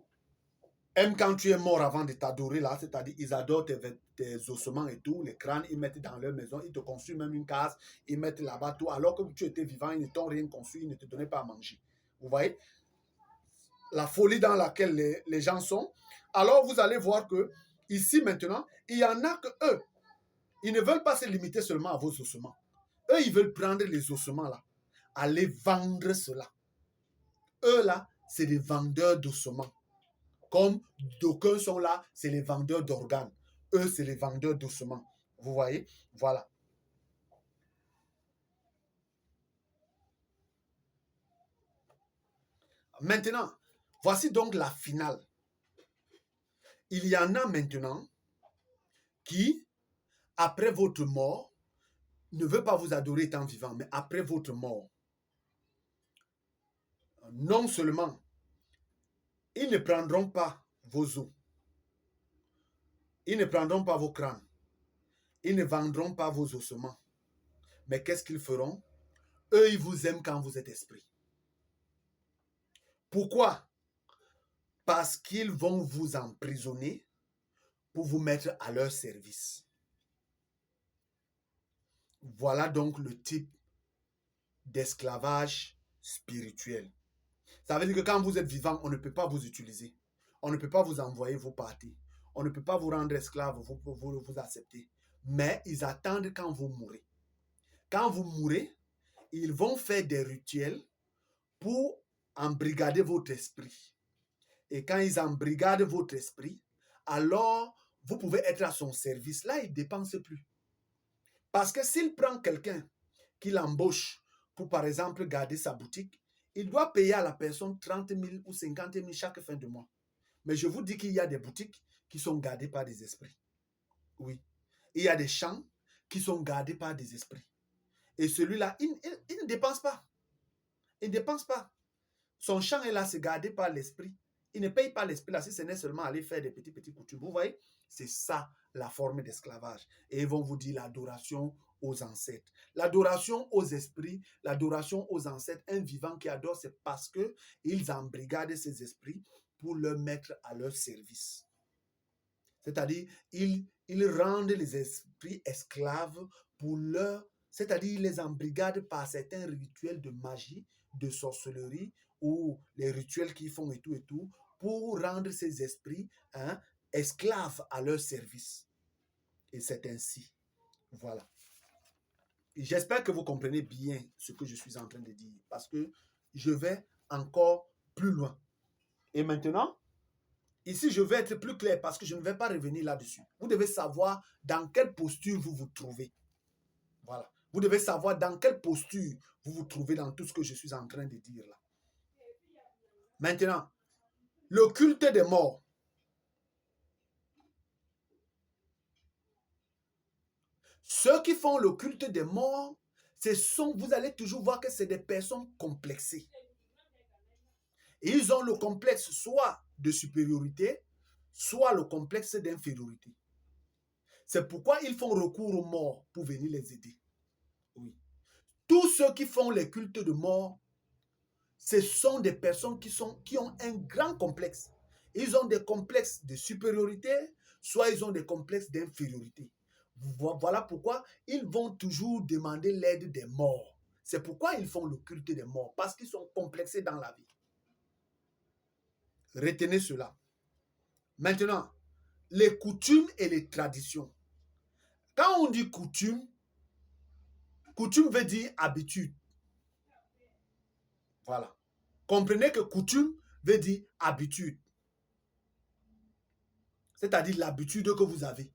aiment quand tu es mort avant de t'adorer, là, c'est-à-dire ils adorent tes ossements et tout, les crânes, ils mettent dans leur maison, ils te construisent même une case, ils mettent là-bas tout, alors que tu étais vivant, ils ne t'ont rien construit, ils ne te donnaient pas à manger. Vous voyez la folie dans laquelle les gens sont. Alors vous allez voir que ici maintenant, il y en a que eux, ils ne veulent pas se limiter seulement à vos ossements. Eux, ils veulent prendre les ossements là, aller vendre cela. Eux là, c'est des vendeurs d'ossements. Comme d'aucuns sont là, c'est les vendeurs d'organes. Eux, c'est les vendeurs d'ossements. Vous voyez? Voilà. Maintenant, voici donc la finale. Il y en a maintenant qui, après votre mort, ne veut pas vous adorer étant vivant, mais après votre mort, non seulement ils ne prendront pas vos os, ils ne prendront pas vos crânes, ils ne vendront pas vos ossements, mais qu'est-ce qu'ils feront? Eux, ils vous aiment quand vous êtes esprit. Pourquoi? Parce qu'ils vont vous emprisonner pour vous mettre à leur service. Voilà donc le type d'esclavage spirituel. Ça veut dire que quand vous êtes vivant, on ne peut pas vous utiliser. On ne peut pas vous envoyer vos parties. On ne peut pas vous rendre esclave, vous accepter. Mais ils attendent quand vous mourrez. Quand vous mourrez, ils vont faire des rituels pour embrigader votre esprit. Et quand ils embrigadent votre esprit, alors vous pouvez être à son service. Là, il ne dépense plus. Parce que s'il prend quelqu'un qui l'embauche pour, par exemple, garder sa boutique, il doit payer à la personne 30 000 ou 50 000 chaque fin de mois. Mais je vous dis qu'il y a des boutiques qui sont gardées par des esprits. Oui. Il y a des champs qui sont gardés par des esprits. Et celui-là, il ne dépense pas. Il ne dépense pas. Son champ est là, c'est gardé par l'esprit. Il ne paye pas l'esprit là, si ce n'est seulement aller faire des petits coutumes. Vous voyez, c'est ça la forme d'esclavage. Et ils vont vous dire l'adoration aux ancêtres. L'adoration aux esprits, l'adoration aux ancêtres, un vivant qui adore, c'est parce qu'ils embrigadent ces esprits pour leur mettre à leur service. C'est-à-dire, ils rendent les esprits esclaves pour leur... C'est-à-dire, ils les embrigadent par certains rituels de magie, de sorcellerie, ou les rituels qu'ils font et tout, pour rendre ces esprits esclaves à leur service. Et c'est ainsi. Voilà. J'espère que vous comprenez bien ce que je suis en train de dire, parce que je vais encore plus loin. Et maintenant, ici, je vais être plus clair parce que je ne vais pas revenir là-dessus. Vous devez savoir dans quelle posture vous vous trouvez. Voilà. Vous devez savoir dans quelle posture vous vous trouvez dans tout ce que je suis en train de dire là. Maintenant, le culte des morts. Ceux qui font le culte des morts, vous allez toujours voir que c'est des personnes complexées. Et ils ont le complexe soit de supériorité, soit le complexe d'infériorité. C'est pourquoi ils font recours aux morts pour venir les aider. Oui. Tous ceux qui font les cultes de mort, ce sont des personnes qui ont un grand complexe. Ils ont des complexes de supériorité, soit ils ont des complexes d'infériorité. Voilà pourquoi ils vont toujours demander l'aide des morts. C'est pourquoi ils font le culte des morts, parce qu'ils sont complexés dans la vie. Retenez cela. Maintenant, les coutumes et les traditions. Quand on dit coutume, coutume veut dire habitude. Voilà. Comprenez que coutume veut dire habitude. C'est-à-dire l'habitude que vous avez.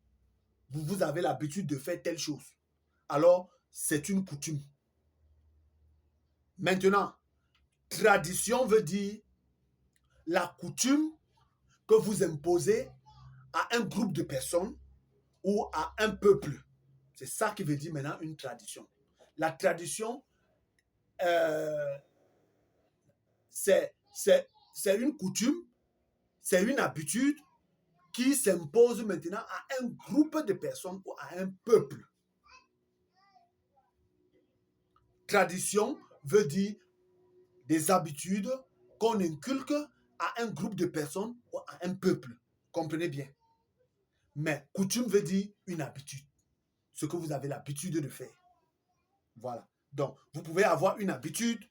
Vous avez l'habitude de faire telle chose. Alors, c'est une coutume. Maintenant, tradition veut dire la coutume que vous imposez à un groupe de personnes ou à un peuple. C'est ça qui veut dire maintenant une tradition. La tradition, c'est une coutume, c'est une habitude qui s'impose maintenant à un groupe de personnes ou à un peuple. Tradition veut dire des habitudes, qu'on inculque à un groupe de personnes ou à un peuple. Comprenez bien. Mais coutume veut dire une habitude. Ce que vous avez l'habitude de faire. Voilà. Donc, vous pouvez avoir une habitude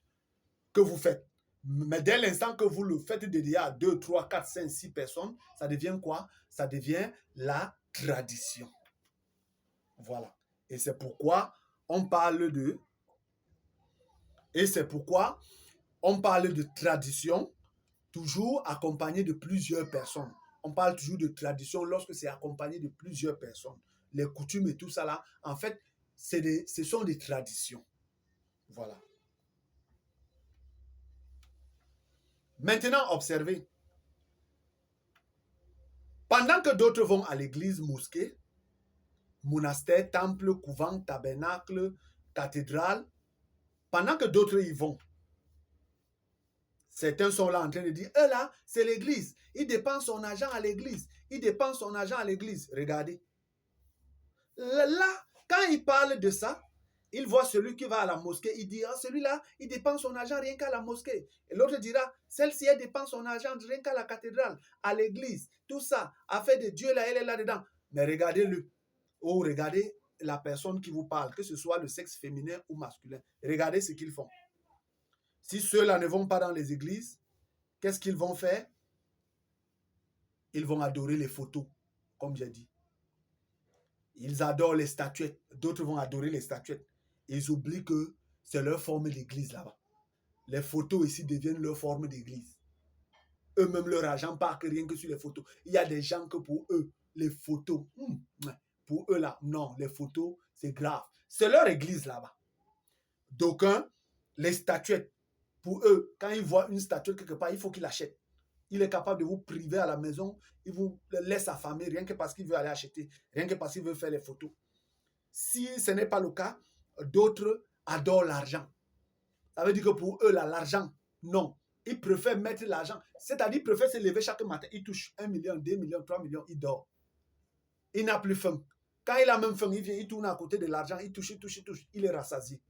que vous faites. Mais dès l'instant que vous le faites dédié à 2, 3, 4, 5, 6 personnes, ça devient quoi? Ça devient la tradition. Voilà. Et c'est pourquoi on parle de... tradition toujours accompagné de plusieurs personnes. On parle toujours de tradition lorsque c'est accompagné de plusieurs personnes. Les coutumes et tout ça là, en fait, ce sont des traditions. Voilà. Maintenant, observez. Pendant que d'autres vont à l'église, mosquée, monastère, temple, couvent, tabernacle, cathédrale, pendant que d'autres y vont, certains sont là en train de dire, eux là, c'est l'église. Ils dépensent son argent à l'église. Ils dépensent son argent à l'église. Regardez. Là, quand ils parlent de ça, il voit celui qui va à la mosquée, il dit, oh, celui-là, il dépense son argent rien qu'à la mosquée. Et l'autre dira, celle-ci, elle dépense son argent rien qu'à la cathédrale, à l'église. Tout ça, affaire de Dieu, là, elle est là-dedans. Mais regardez-le. Ou regardez la personne qui vous parle, que ce soit le sexe féminin ou masculin. Regardez ce qu'ils font. Si ceux-là ne vont pas dans les églises, qu'est-ce qu'ils vont faire? Ils vont adorer les photos, comme j'ai dit. Ils adorent les statuettes. D'autres vont adorer les statuettes. Ils oublient que c'est leur forme d'église là-bas. Les photos ici deviennent leur forme d'église. Eux-mêmes, leur argent part que rien que sur les photos. Il y a des gens que pour eux, les photos, pour eux là, non, les photos, c'est grave. C'est leur église là-bas. D'aucuns, les statuettes, pour eux, quand ils voient une statuette quelque part, il faut qu'ils l'achètent. Il est capable de vous priver à la maison, il vous laisse affamer rien que parce qu'il veut aller acheter, rien que parce qu'il veut faire les photos. Si ce n'est pas le cas, d'autres adorent l'argent. Ça veut dire que pour eux, l'argent, non. Ils préfèrent mettre l'argent. C'est-à-dire, ils préfèrent se lever chaque matin. Ils touchent 1 million, 2 millions, 3 millions, il dort. Il n'a plus faim. Quand il a même faim, il vient, il tourne à côté de l'argent, il touche, il touche, il touche. Il est rassasié.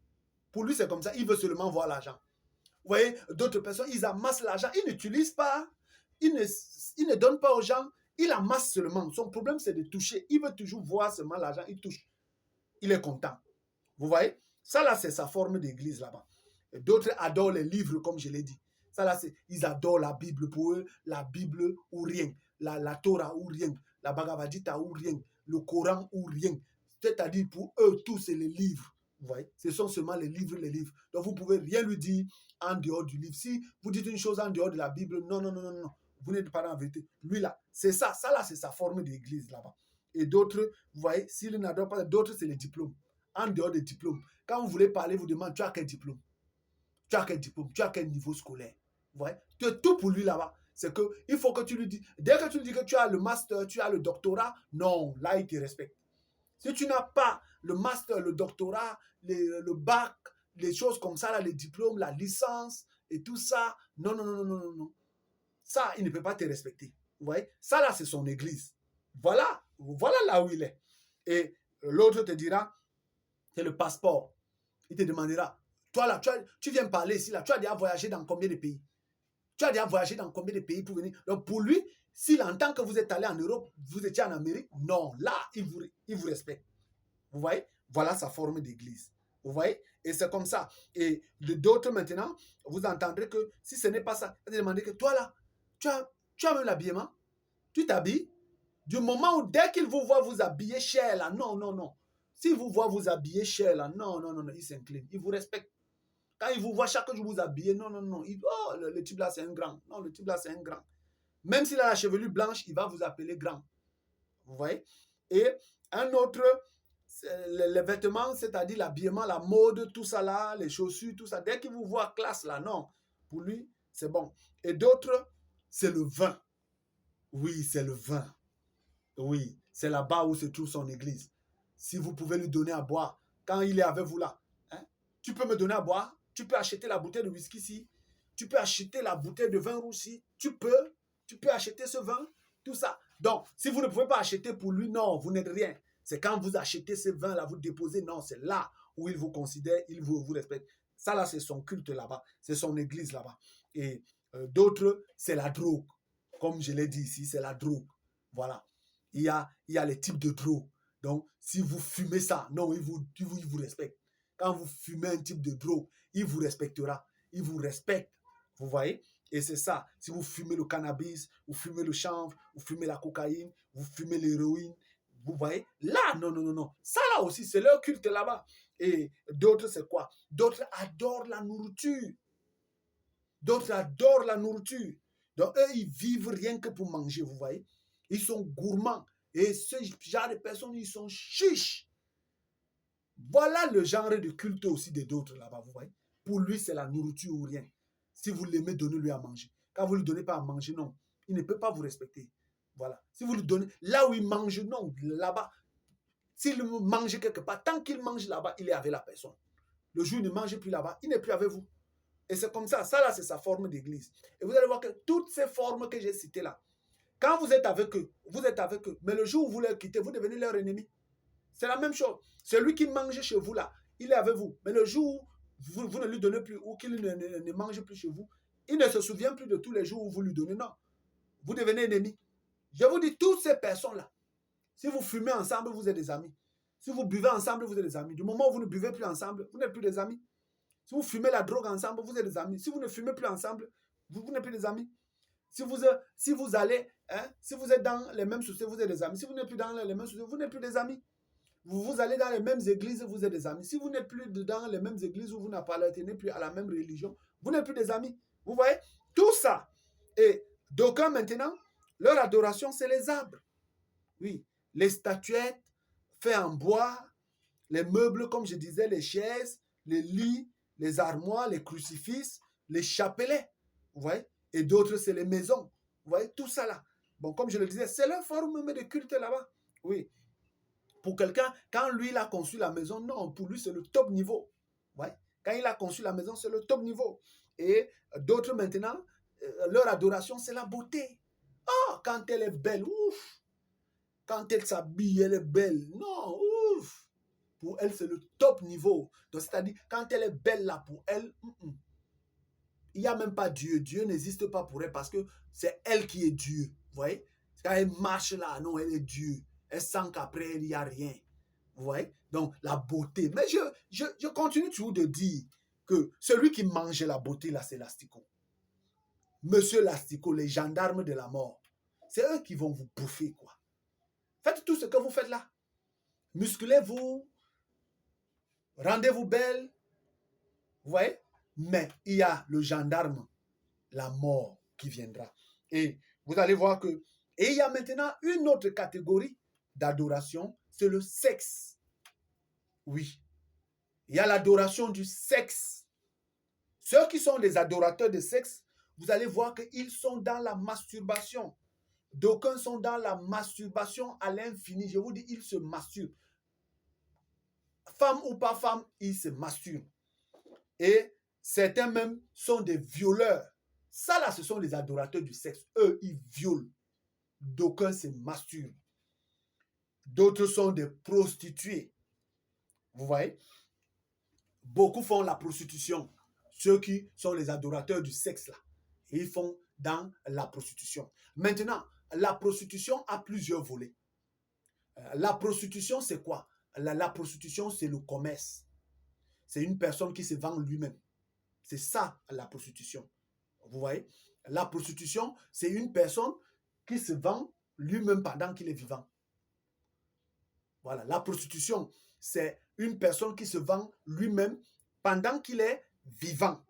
Pour lui, c'est comme ça. Il veut seulement voir l'argent. Vous voyez, d'autres personnes, ils amassent l'argent. Ils n'utilisent pas. Ils ne donnent pas aux gens. Ils amassent seulement. Son problème, c'est de toucher. Il veut toujours voir seulement l'argent. Il touche. Il est content. Vous voyez? Ça, là, c'est sa forme d'église là-bas. D'autres adorent les livres, comme je l'ai dit. Ça, là, ils adorent la Bible. Pour eux, la Bible ou rien. La Torah ou rien. La Bhagavad Gita ou rien. Le Coran ou rien. C'est-à-dire, pour eux, tout, c'est les livres. Vous voyez? Ce sont seulement les livres, les livres. Donc, vous ne pouvez rien lui dire en dehors du livre. Si vous dites une chose en dehors de la Bible, non, non, non, non, non. Vous n'êtes pas dans la vérité. Lui, là, c'est ça. Ça, là, c'est sa forme d'église, là-bas. Et d'autres, vous voyez, s'ils n'adorent pas, d'autres, c'est les diplômes. En dehors des diplômes. Quand vous voulez parler, vous demandez, tu as quel diplôme? Tu as quel diplôme? Tu as quel niveau scolaire? Vous voyez? Tout pour lui, là-bas. C'est que il faut que tu lui dis, dès que tu lui dis que tu as le master, tu as le doctorat, non, là, il te respecte. Si tu n'as pas le master, le doctorat, le bac, les choses comme ça, là, les diplômes, la licence et tout ça, non, non, non, non, non, non. Ça, il ne peut pas te respecter. Vous voyez? Ça, là, c'est son église. Voilà, voilà là où il est. Et l'autre te dira, c'est le passeport. Il te demandera, toi là, tu viens parler ici, là, tu as déjà voyagé dans combien de pays? Tu as déjà voyagé dans combien de pays pour venir? Donc pour lui, s'il entend que vous êtes allé en Europe, vous étiez en Amérique, non, là, il vous respecte. Vous voyez? Voilà sa forme d'église. Vous voyez? Et c'est comme ça. Et d'autres maintenant, vous entendrez que si ce n'est pas ça, vous demandez que toi là, tu as même l'habillement, tu t'habilles. Du moment où dès qu'il vous voit vous habiller cher là, non, non, non. S'il vous voit vous habiller cher là, non, non, non, non, il s'incline, il vous respecte. Quand il vous voit chaque jour vous habiller, non, non, non, oh, le type là c'est un grand. Non, le type là c'est un grand. Même s'il a la chevelure blanche, il va vous appeler grand. Vous voyez? Et un autre, les vêtements, c'est-à-dire l'habillement, la mode, tout ça là, les chaussures, tout ça. Dès qu'il vous voit classe là, non. Pour lui, c'est bon. Et d'autres, c'est le vin. Oui, c'est le vin. Oui, c'est là-bas où se trouve son église. Si vous pouvez lui donner à boire, quand il est avec vous là, hein, tu peux me donner à boire, tu peux acheter la bouteille de whisky ici, tu peux acheter la bouteille de vin rouge ici, tu peux acheter ce vin, tout ça. Donc, si vous ne pouvez pas acheter pour lui, non, vous n'êtes rien. C'est quand vous achetez ce vin-là, vous déposez, non, c'est là où il vous considère, il vous respecte. Ça là, c'est son culte là-bas, c'est son église là-bas. Et D'autres, c'est la drogue. Comme je l'ai dit ici, c'est la drogue. Voilà. Il y a les types de drogue. Donc, si vous fumez ça, non, il vous respecte. Quand vous fumez un type de drogue, il vous respectera. Il vous respecte. Vous voyez? Et c'est ça. Si vous fumez le cannabis, vous fumez le chanvre, vous fumez la cocaïne, vous fumez l'héroïne, vous voyez? Là, non, non, non, non. Ça là aussi, c'est leur culte là-bas. Et d'autres, c'est quoi? D'autres adorent la nourriture. D'autres adorent la nourriture. Donc, eux, ils vivent rien que pour manger, vous voyez. Ils sont gourmands. Et ce genre de personnes, ils sont chiches. Voilà le genre de culte aussi des d'autres là-bas, vous voyez. Pour lui, c'est la nourriture ou rien. Si vous l'aimez, donnez-lui à manger. Quand vous ne lui donnez pas à manger, non. Il ne peut pas vous respecter. Voilà. Si vous lui donnez, là où il mange, non, là-bas. S'il mange quelque part, tant qu'il mange là-bas, il est avec la personne. Le jour où il ne mange plus là-bas, il n'est plus avec vous. Et c'est comme ça. Ça, là, c'est sa forme d'église. Et vous allez voir que toutes ces formes que j'ai citées là, quand vous êtes avec eux, vous êtes avec eux. Mais le jour où vous les quittez, vous devenez leur ennemi. C'est la même chose. Celui qui mange chez vous là, il est avec vous. Mais le jour où vous ne lui donnez plus ou qu'il ne mange plus chez vous, il ne se souvient plus de tous les jours où vous lui donnez. Non. Vous devenez ennemi. Je vous dis, toutes ces personnes-là, si vous fumez ensemble, vous êtes des amis. Si vous buvez ensemble, vous êtes des amis. Du moment où vous ne buvez plus ensemble, vous n'êtes plus des amis. Si vous fumez la drogue ensemble, vous êtes des amis. Si vous ne fumez plus ensemble, vous n'êtes plus des amis. Si vous allez, si vous êtes dans les mêmes sociétés, vous êtes des amis. Si vous n'êtes plus dans les mêmes sociétés, vous n'êtes plus des amis. Vous allez dans les mêmes églises, vous êtes des amis. Si vous n'êtes plus dans les mêmes églises où vous n'appartenez plus à la même religion, vous n'êtes plus des amis. Vous voyez? Tout ça. Et d'aucuns maintenant, leur adoration, c'est les arbres. Oui, les statuettes faites en bois, les meubles, comme je disais, les chaises, les lits, les armoires, les crucifix, les chapelets. Vous voyez? Et d'autres, c'est les maisons. Vous voyez? Tout ça là. Bon, comme je le disais, c'est leur forme de culte là-bas. Oui. Pour quelqu'un, quand lui, il a conçu la maison, non, pour lui, c'est le top niveau. Ouais. Quand il a conçu la maison, c'est le top niveau. Et d'autres, maintenant, leur adoration, c'est la beauté. Oh, quand elle est belle, ouf. Quand elle s'habille, elle est belle. Non, ouf. Pour elle, c'est le top niveau. Donc, c'est-à-dire, quand elle est belle là, pour elle, il n'y a même pas Dieu. Dieu n'existe pas pour elle parce que c'est elle qui est Dieu. Vous voyez? Quand elle marche là, non, elle est Dieu. Elle sent qu'après, il n'y a rien. Vous voyez? Donc, la beauté. Mais je continue toujours de dire que celui qui mange la beauté, là, c'est l'asticot. Monsieur l'asticot, les gendarmes de la mort, c'est eux qui vont vous bouffer, quoi. Faites tout ce que vous faites là. Musclez-vous. Rendez-vous belle. Vous voyez? Mais il y a le gendarme, la mort qui viendra. Et vous allez voir que... Et il y a maintenant une autre catégorie d'adoration, c'est le sexe. Oui. Il y a l'adoration du sexe. Ceux qui sont des adorateurs de sexe, vous allez voir qu'ils sont dans la masturbation. D'aucuns sont dans la masturbation à l'infini. Je vous dis, ils se masturbent. Femme ou pas femme, ils se masturbent. Et certains même sont des violeurs. Ça là, ce sont les adorateurs du sexe. Eux, ils violent. D'aucuns se masturbent. D'autres sont des prostituées. Vous voyez? Beaucoup font la prostitution. Ceux qui sont les adorateurs du sexe là. Et ils font dans la prostitution. Maintenant, la prostitution a plusieurs volets. La prostitution, c'est quoi? La prostitution, c'est le commerce. C'est une personne qui se vend lui-même. C'est ça, la prostitution. Vous voyez? La prostitution, c'est une personne qui se vend lui-même pendant qu'il est vivant. Voilà, la prostitution, c'est une personne qui se vend lui-même pendant qu'il est vivant.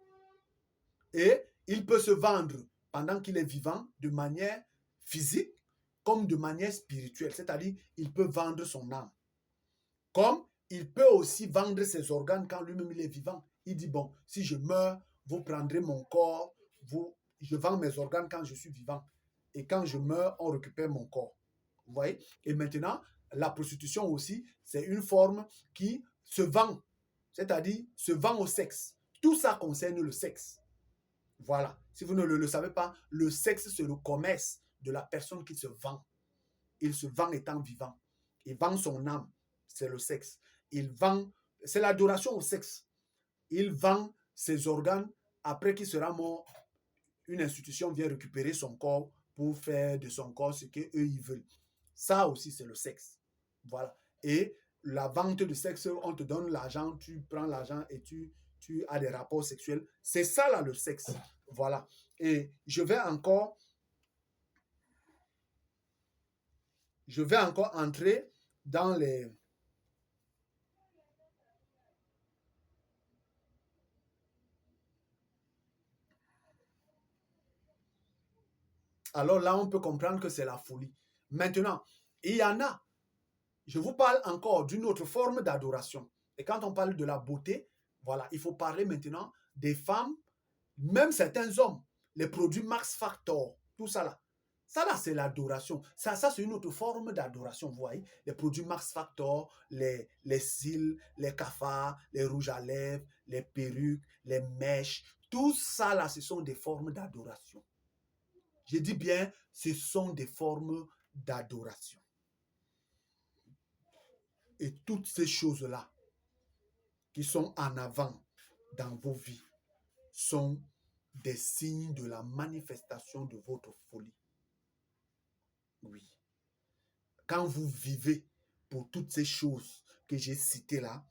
Et il peut se vendre pendant qu'il est vivant de manière physique comme de manière spirituelle. C'est-à-dire, il peut vendre son âme. Comme il peut aussi vendre ses organes quand lui-même il est vivant. Il dit, bon, si je meurs, vous prendrez mon corps, je vends mes organes quand je suis vivant. Et quand je meurs, on récupère mon corps. Vous voyez? Et maintenant, la prostitution aussi, c'est une forme qui se vend. C'est-à-dire, se vend au sexe. Tout ça concerne le sexe. Voilà. Si vous ne le savez pas, le sexe, c'est le commerce de la personne qui se vend. Il se vend étant vivant. Il vend son âme. C'est le sexe. Il vend, c'est l'adoration au sexe. Il vend ses organes après qu'il sera mort. une institution vient récupérer son corps pour faire de son corps ce qu'eux, ils veulent. Ça aussi, c'est le sexe. Voilà. Et la vente de sexe, on te donne l'argent, tu prends l'argent et tu as des rapports sexuels. C'est ça, là, le sexe. Voilà. Et je vais encore entrer dans les... Alors là, on peut comprendre que c'est la folie. Maintenant, il y en a. Je vous parle encore d'une autre forme d'adoration. Et quand on parle de la beauté, voilà, il faut parler maintenant des femmes, même certains hommes, les produits Max Factor, tout ça là. Ça là, c'est l'adoration. Ça c'est une autre forme d'adoration, vous voyez. Les produits Max Factor, les cils, les cafards, les rouges à lèvres, les perruques, les mèches, tout ça là, ce sont des formes d'adoration. Je dis bien, ce sont des formes d'adoration. Et toutes ces choses-là qui sont en avant dans vos vies sont des signes de la manifestation de votre folie. Oui. Quand vous vivez pour toutes ces choses que j'ai citées là,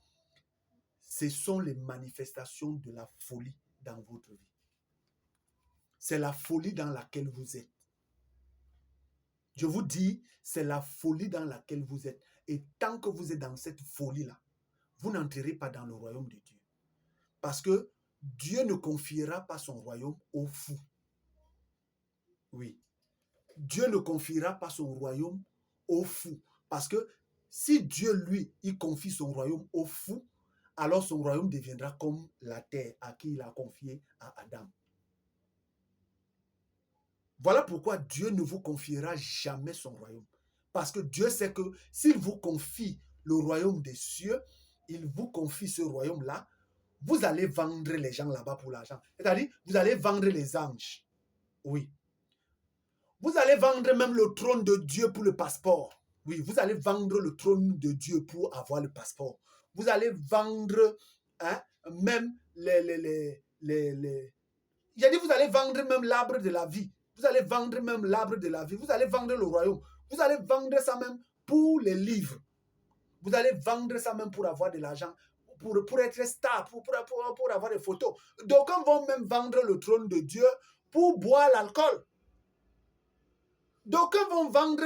ce sont les manifestations de la folie dans votre vie. C'est la folie dans laquelle vous êtes. Je vous dis, c'est la folie dans laquelle vous êtes. Et tant que vous êtes dans cette folie-là, vous n'entrerez pas dans le royaume de Dieu. Parce que Dieu ne confiera pas son royaume aux fous. Oui. Dieu ne confiera pas son royaume aux fous. Parce que si Dieu, lui, il confie son royaume aux fous, alors son royaume deviendra comme la terre à qui il a confié à Adam. Voilà pourquoi Dieu ne vous confiera jamais son royaume. Parce que Dieu sait que s'il vous confie le royaume des cieux, il vous confie ce royaume-là, vous allez vendre les gens là-bas pour l'argent. C'est-à-dire, vous allez vendre les anges. Oui. Vous allez vendre même le trône de Dieu pour le passeport. Oui, vous allez vendre le trône de Dieu pour avoir le passeport. Vous allez vendre même j'ai dit, vous allez vendre même l'arbre de la vie. Vous allez vendre même l'arbre de la vie. Vous allez vendre le royaume. Vous allez vendre ça même pour les livres. Vous allez vendre ça même pour avoir de l'argent, pour être star, pour avoir des photos. D'aucuns vont même vendre le trône de Dieu pour boire l'alcool. D'aucuns vont vendre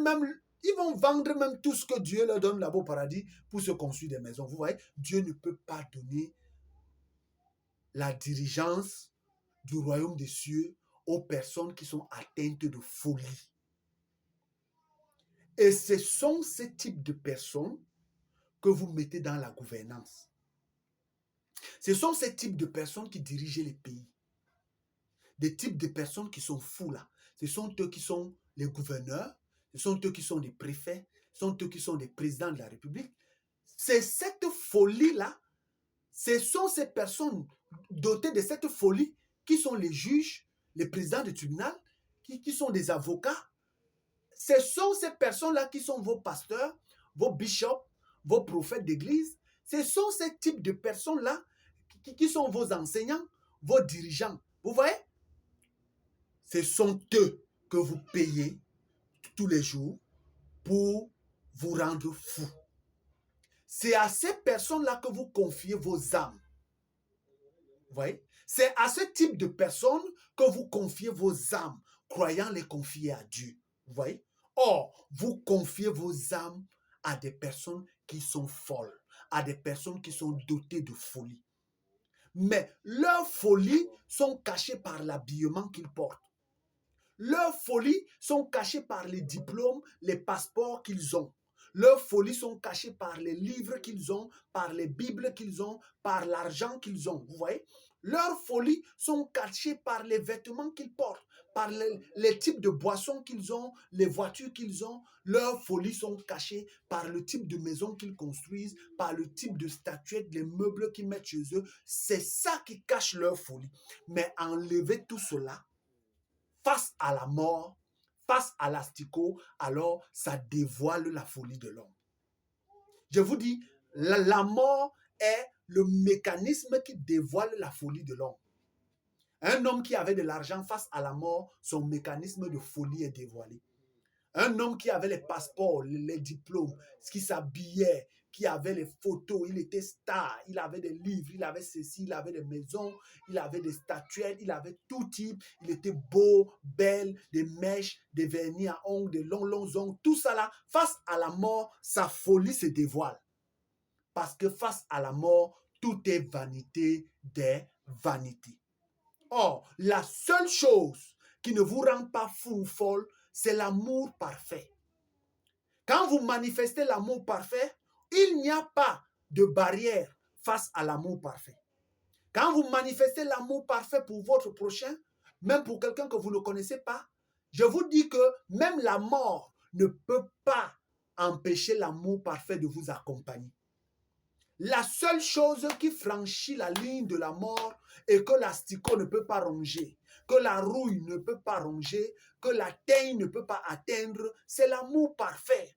même, ils vont vendre même tout ce que Dieu leur donne là-bas au paradis pour se construire des maisons. Vous voyez, Dieu ne peut pas donner la dirigeance du royaume des cieux aux personnes qui sont atteintes de folie. Et ce sont ces types de personnes que vous mettez dans la gouvernance. Ce sont ces types de personnes qui dirigent les pays. Des types de personnes qui sont fous là. Ce sont eux qui sont les gouverneurs, ce sont eux qui sont les préfets, ce sont eux qui sont les présidents de la République. C'est cette folie-là, ce sont ces personnes dotées de cette folie qui sont les juges, les présidents de tribunal, qui sont des avocats. Ce sont ces personnes-là qui sont vos pasteurs, vos bishops, vos prophètes d'église. Ce sont ces types de personnes-là qui sont vos enseignants, vos dirigeants. Vous voyez? Ce sont eux que vous payez tous les jours pour vous rendre fou. C'est à ces personnes-là que vous confiez vos âmes. Vous voyez? C'est à ce type de personnes que vous confiez vos âmes, croyant les confier à Dieu. Vous voyez? Or, vous confiez vos âmes à des personnes qui sont folles, à des personnes qui sont dotées de folie. Mais leurs folies sont cachées par l'habillement qu'ils portent. Leurs folies sont cachées par les diplômes, les passeports qu'ils ont. Leurs folies sont cachées par les livres qu'ils ont, par les bibles qu'ils ont, par l'argent qu'ils ont. Vous voyez? Leurs folies sont cachées par les vêtements qu'ils portent, par les types de boissons qu'ils ont, les voitures qu'ils ont. Leurs folies sont cachées par le type de maison qu'ils construisent, par le type de statuettes, les meubles qu'ils mettent chez eux. C'est ça qui cache leur folie. Mais enlever tout cela, face à la mort, face à l'asticot, alors ça dévoile la folie de l'homme. Je vous dis, la mort est le mécanisme qui dévoile la folie de l'homme. Un homme qui avait de l'argent face à la mort, son mécanisme de folie est dévoilé. Un homme qui avait les passeports, les diplômes, qui s'habillait, qui avait les photos, il était star, il avait des livres, il avait ceci, il avait des maisons, il avait des statuettes, il avait tout type, il était beau, belle, des mèches, des vernis à ongles, des longs ongles, tout ça là. Face à la mort, sa folie se dévoile. Parce que face à la mort, tout est vanité des vanités. Or, la seule chose qui ne vous rend pas fou ou folle, c'est l'amour parfait. Quand vous manifestez l'amour parfait, il n'y a pas de barrière face à l'amour parfait. Quand vous manifestez l'amour parfait pour votre prochain, même pour quelqu'un que vous ne connaissez pas, je vous dis que même la mort ne peut pas empêcher l'amour parfait de vous accompagner. La seule chose qui franchit la ligne de la mort et que l'asticot ne peut pas ronger, que la rouille ne peut pas ronger, que la teigne ne peut pas atteindre, c'est l'amour parfait.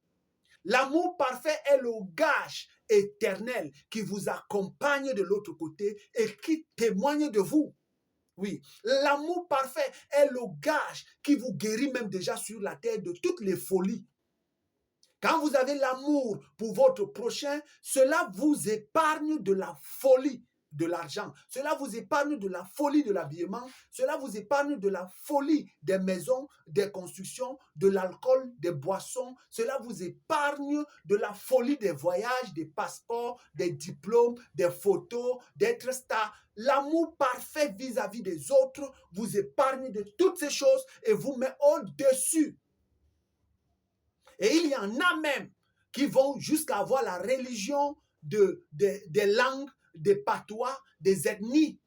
L'amour parfait est le gage éternel qui vous accompagne de l'autre côté et qui témoigne de vous. Oui, l'amour parfait est le gage qui vous guérit même déjà sur la terre de toutes les folies. Quand vous avez l'amour pour votre prochain, cela vous épargne de la folie de l'argent. Cela vous épargne de la folie de l'habillement. Cela vous épargne de la folie des maisons, des constructions, de l'alcool, des boissons. Cela vous épargne de la folie des voyages, des passeports, des diplômes, des photos, d'être star. L'amour parfait vis-à-vis des autres vous épargne de toutes ces choses et vous met au-dessus. Et il y en a même qui vont jusqu'à avoir la religion des langues, des patois, des ethnies.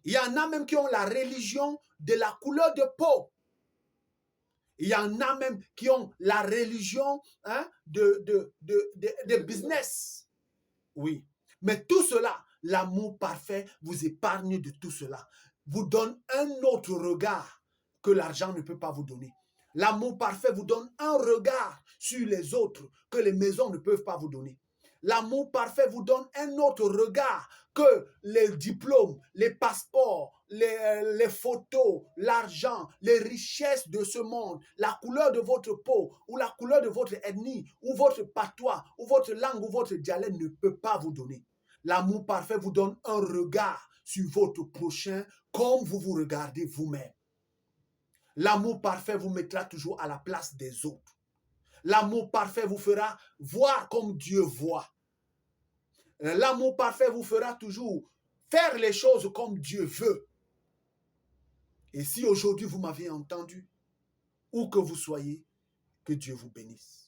Il y en a même qui ont la religion de la couleur de peau. Il y en a même qui ont la religion de business. Oui. Mais tout cela, l'amour parfait vous épargne de tout cela. Vous donne un autre regard que l'argent ne peut pas vous donner. L'amour parfait vous donne un regard sur les autres que les maisons ne peuvent pas vous donner. L'amour parfait vous donne un autre regard que les diplômes, les passeports, les photos, l'argent, les richesses de ce monde, la couleur de votre peau ou la couleur de votre ethnie ou votre patois ou votre langue ou votre dialecte ne peut pas vous donner. L'amour parfait vous donne un regard sur votre prochain comme vous vous regardez vous-même. L'amour parfait vous mettra toujours à la place des autres. L'amour parfait vous fera voir comme Dieu voit. L'amour parfait vous fera toujours faire les choses comme Dieu veut. Et si aujourd'hui vous m'avez entendu, où que vous soyez, que Dieu vous bénisse.